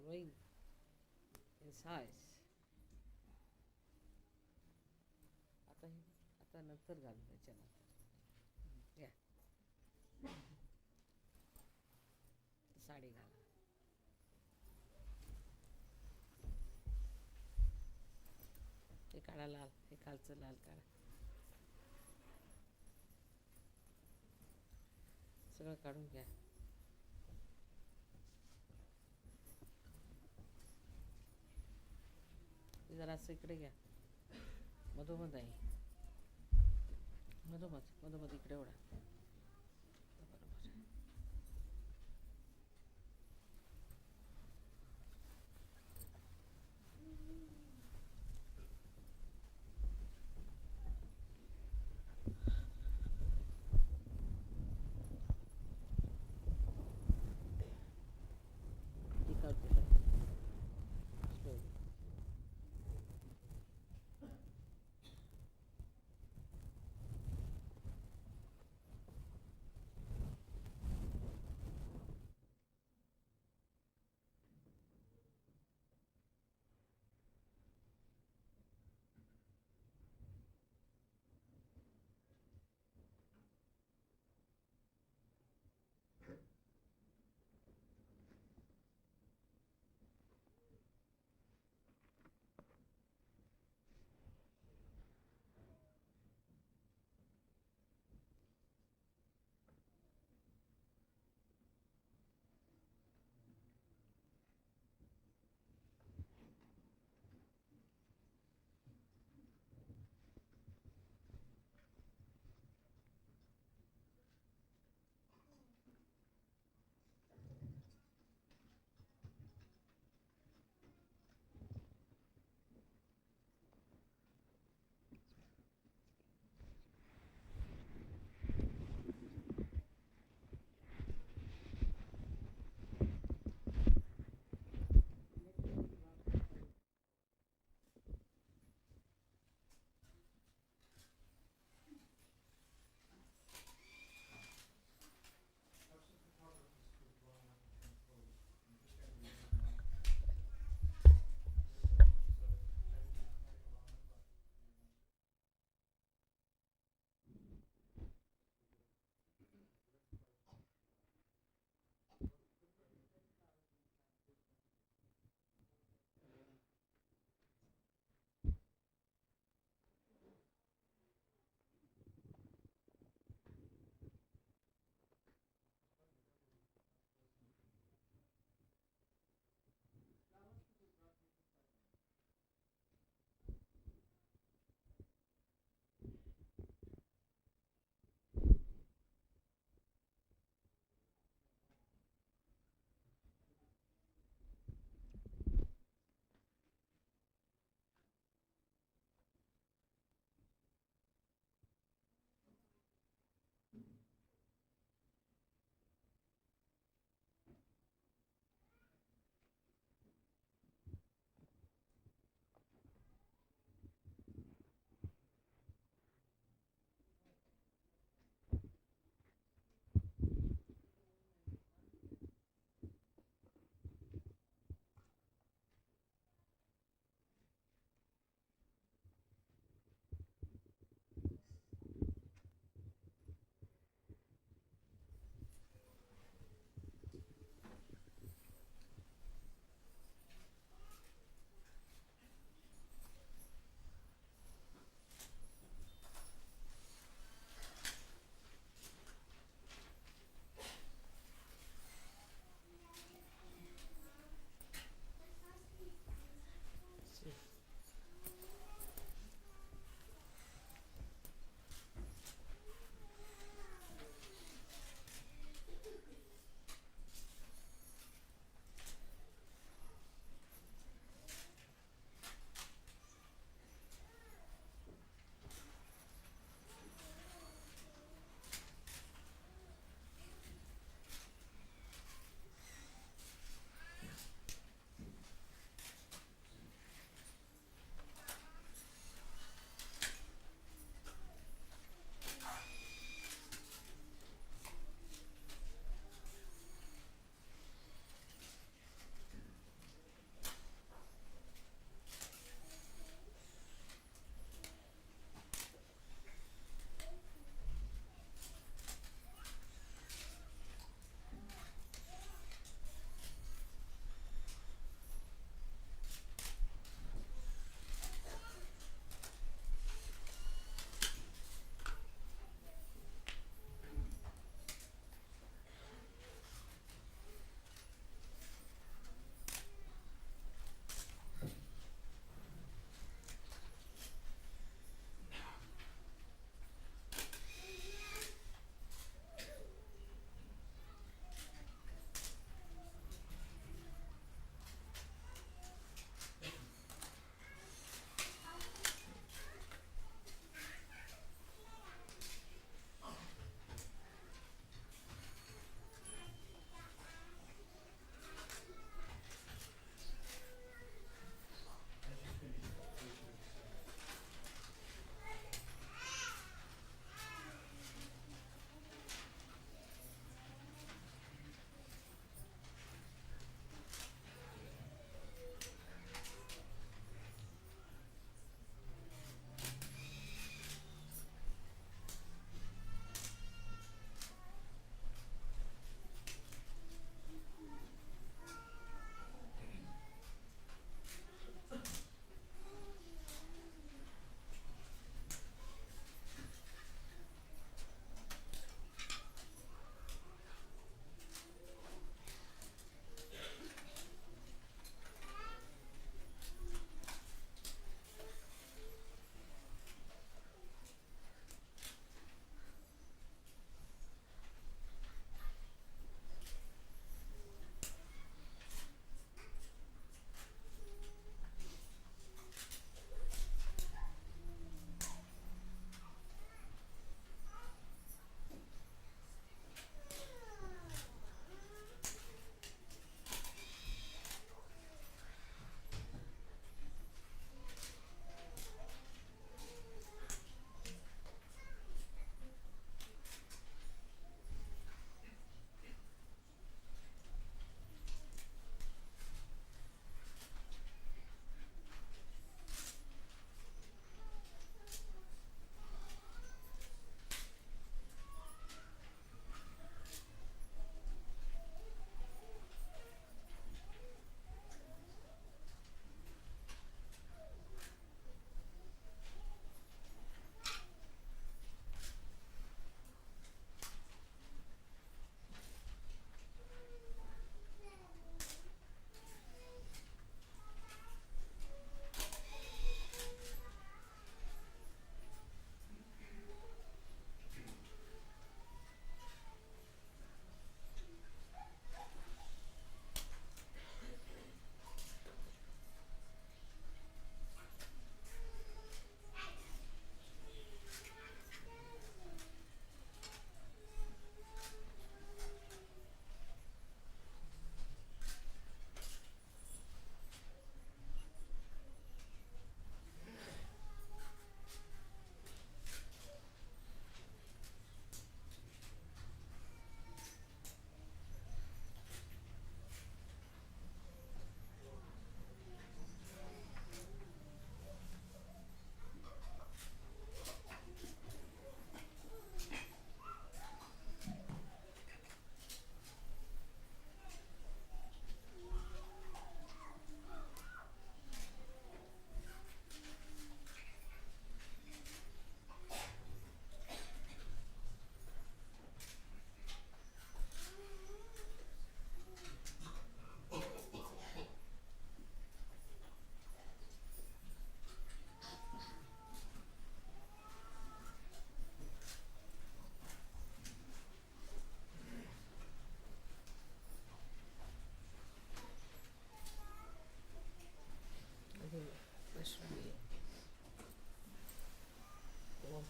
Speaker 7: growing in size. आता नंतर घालू त्याच्यानंतर या साडी घाला. हे काढा लाल, हे खालचं लाल काढा. सगळं काढून घ्या. जरा असं इकडे घ्या. मधोमध आहे. मधोमध इकडे ओढा.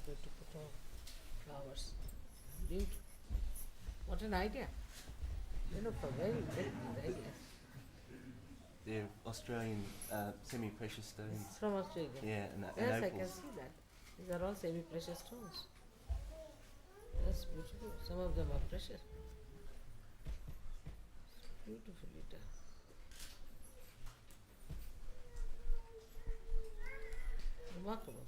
Speaker 7: where to put our flowers. Beautiful. What an idea. You know, for very good idea.
Speaker 16: They're Australian semi-precious stones.
Speaker 7: From Australia?
Speaker 16: Yeah, and
Speaker 7: yes,
Speaker 16: opals.
Speaker 7: I can see that. These are all semi-precious stones. That's beautiful. Some of them are precious. Beautifully done. Remarkable.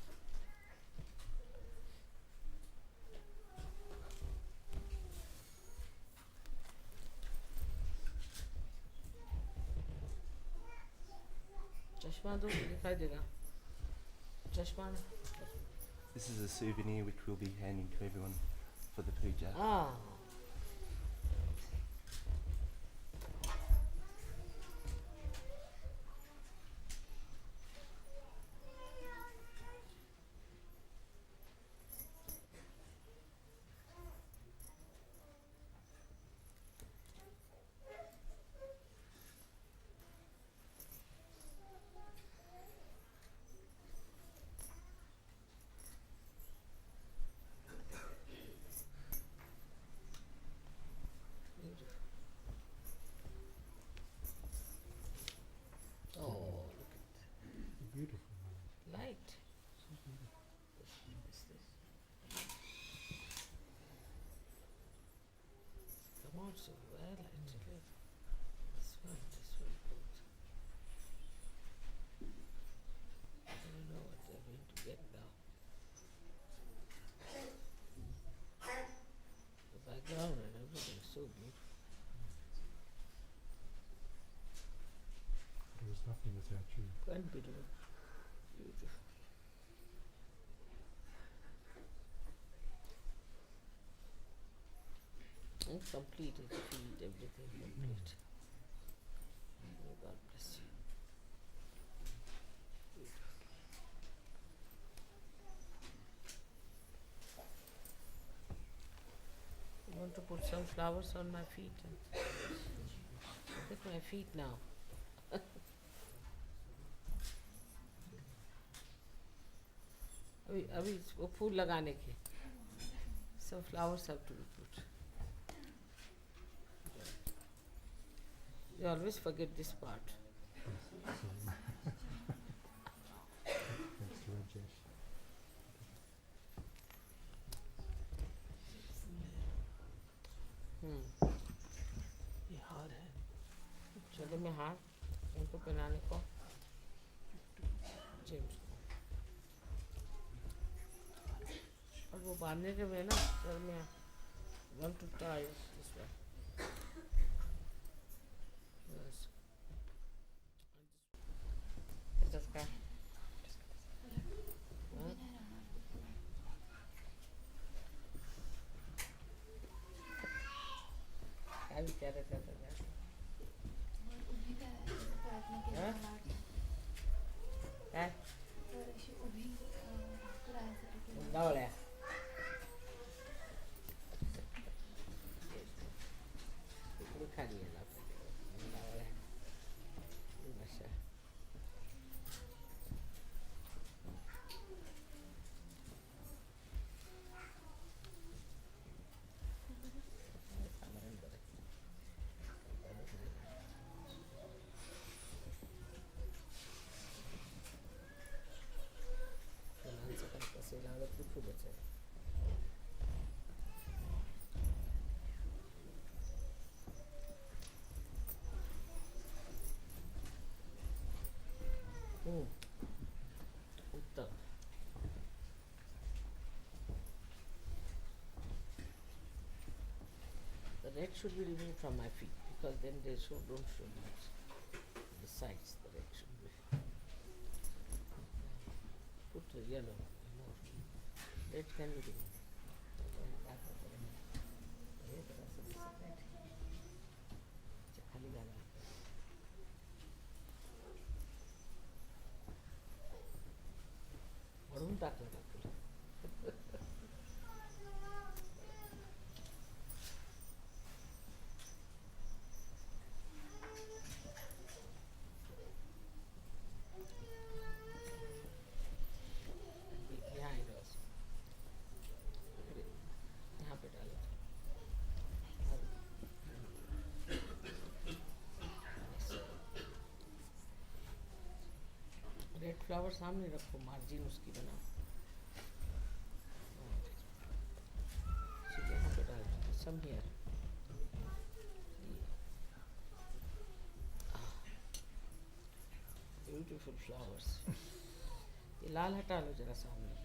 Speaker 7: चश्मा दो दिखाई देगा चश्मा
Speaker 16: This is a souvenir which we'll be handing to everyone for the puja.
Speaker 7: ah light. Come on, so well actually. This one good. I don't know what they're going to get now. The background and everything is so beautiful.
Speaker 17: There's nothing without you.
Speaker 7: Unbelievable. Beautiful. And completed, feet, everything complete. May God bless you. Beautiful. I want to put some flowers on my feet. Look at my feet now. अभी वो फूल लगाने के some flowers have to be put. You always forget this part.
Speaker 17: ये हार है.
Speaker 7: चलो मैं हार उनको पहनाने को जेम्स को और वो बांधने के में ना सर में want to tie this one. Yes. Just का क्या विचार है तेरा? đâu nè cũng khá nhiều lắm đâu nè nhưng mà sao Uttar the red should be removed from my feet because then they don't show much. The sides, the red should be. Put the yellow more. Red can be removed. वरून टाकलं टाकलं behind us. Flower सामने रखो, margin उसकी बनाओ। ठीक है, यहाँ पे डाल दो, some here। Beautiful flowers. ये लाल हटा लो जरा सामने।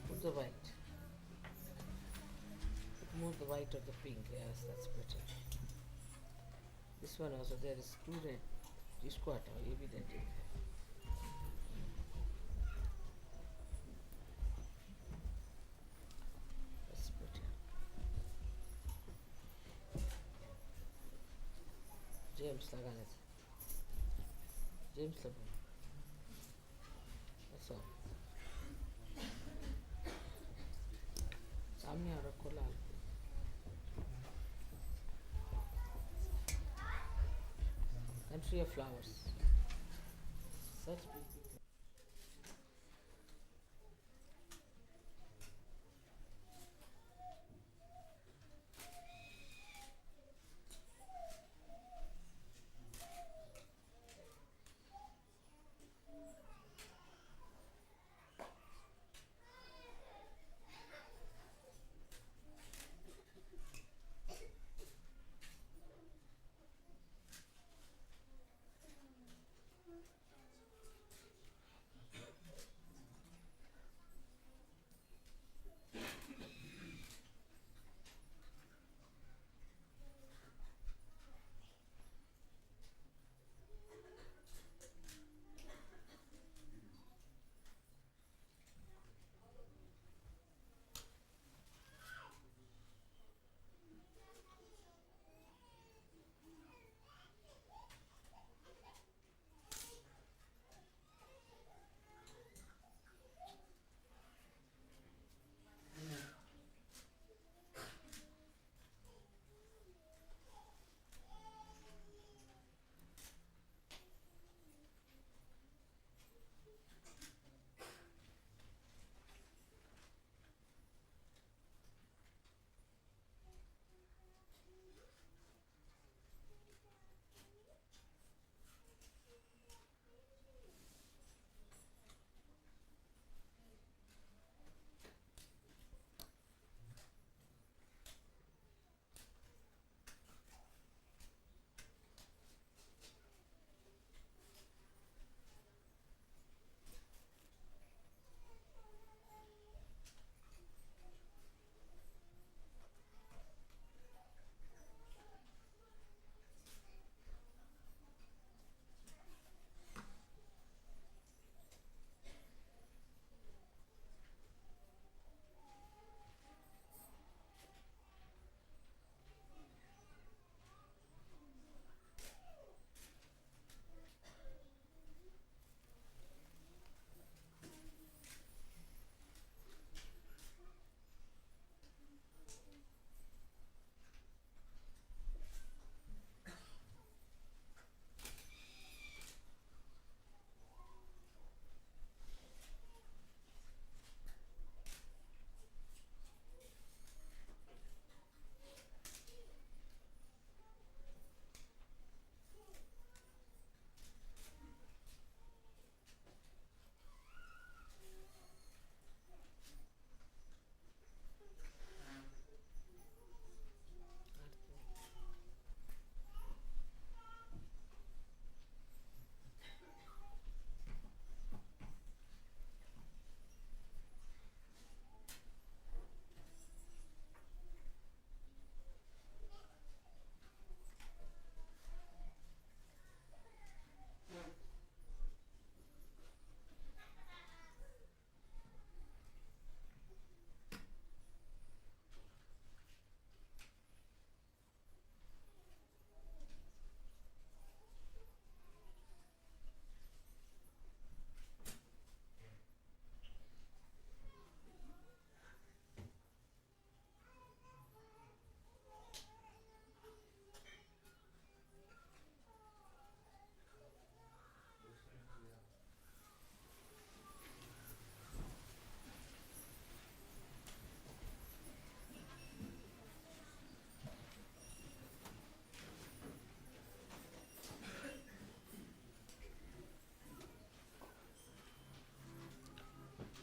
Speaker 7: Put the white. Put more the white or the pink. Yes, that's better. This one also there is too red. इसको हटाओ, ये भी रेड है। That's better. James लगाने से। James लगाओ। That's all. सामने और रखो लाल। Country of flowers. Such beauty.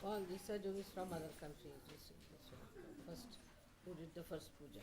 Speaker 7: All these are yogis from other countries. This one. First, who did the first puja.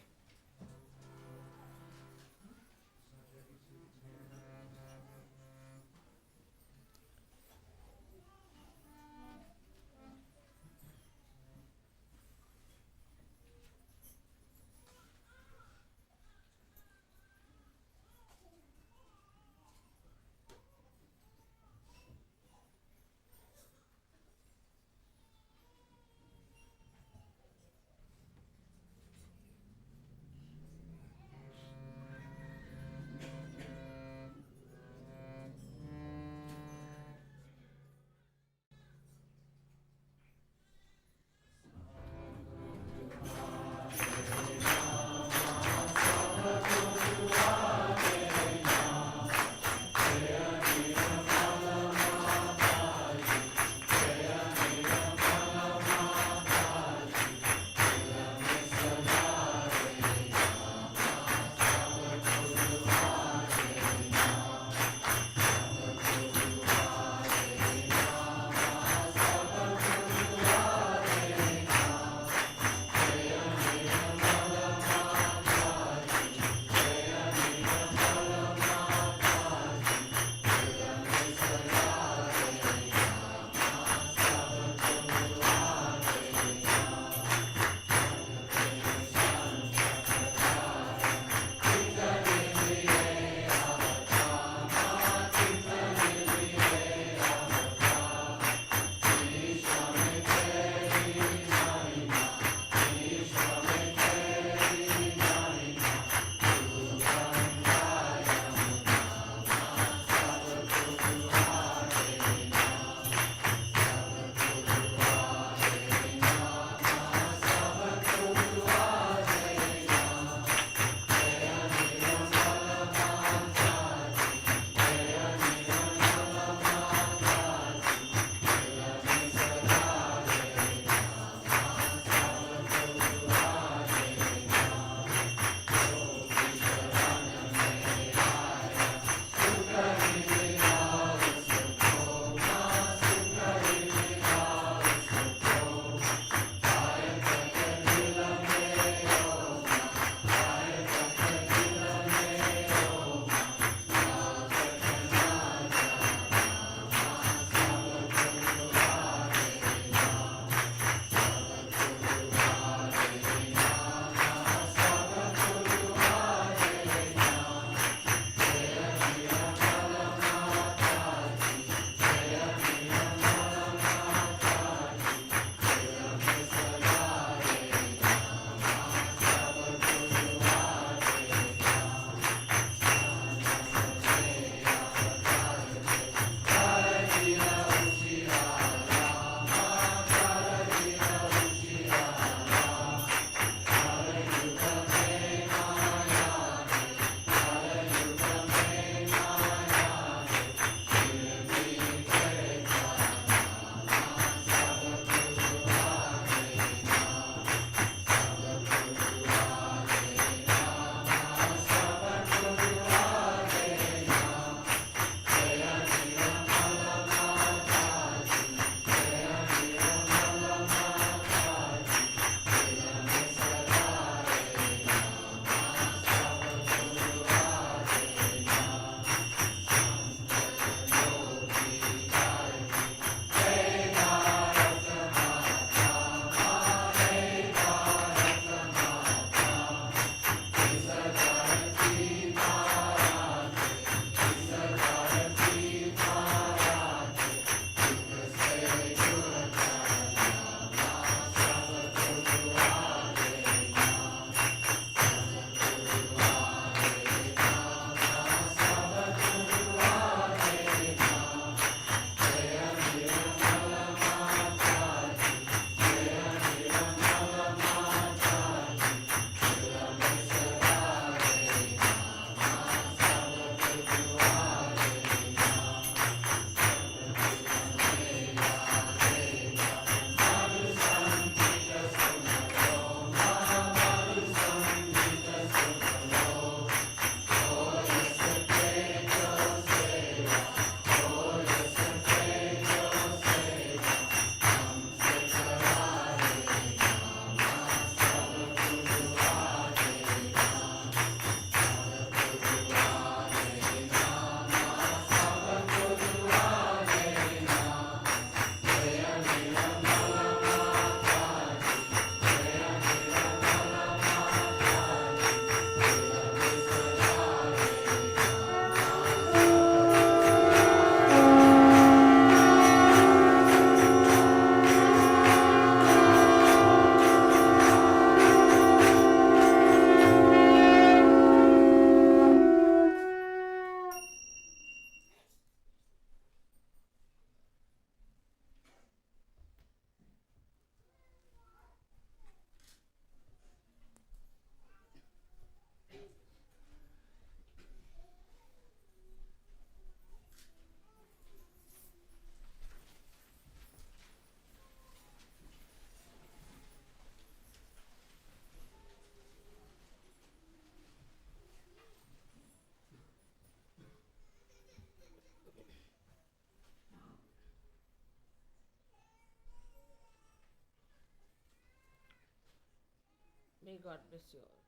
Speaker 7: May God bless you all.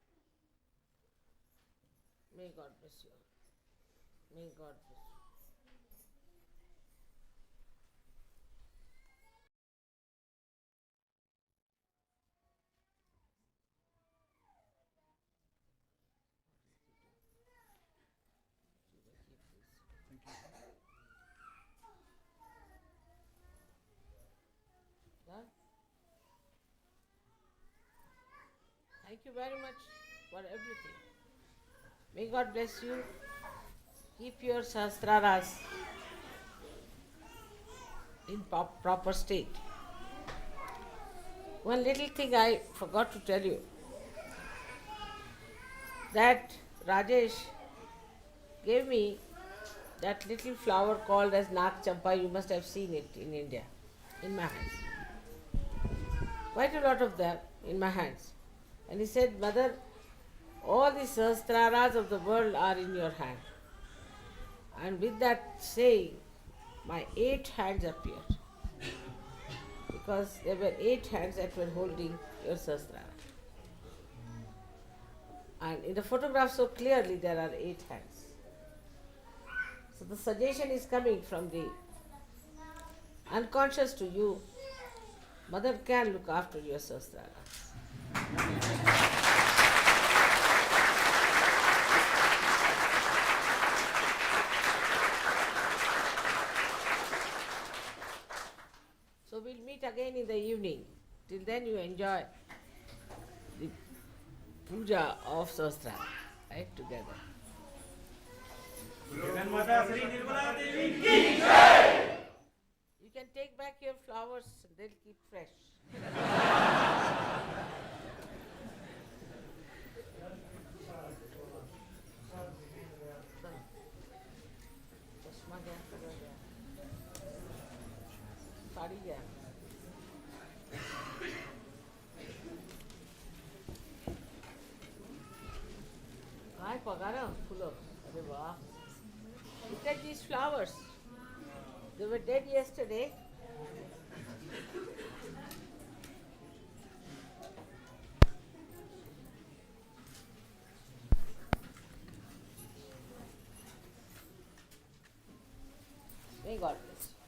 Speaker 7: May God bless you all. May God bless you. Done? Thank you very much for everything. May God bless you. Keep your Sahasraras in proper state. One little thing I forgot to tell you, that Rajesh gave me that little flower called as Nak Champa. You must have seen it in India, in my hands. Quite a lot of them in my hands. And he said, Mother, all the Sahasraras of the world are in your hand. And with that saying, my 8 hands appeared. Because there were 8 hands that were holding your Sahasrara. And in the photograph so clearly there are 8 hands. So the suggestion is coming from the unconscious to you. Mother can look after your Sahasraras. So we'll meet again in the evening. Till then you enjoy the Puja of Sahasrara, right, together.
Speaker 11: Nirmala Devi.
Speaker 7: You can take back your flowers, they'll keep fresh. Sari गया काय पगारा फूलो अरे वाह look at these flowers, they were dead yesterday. May God bless you.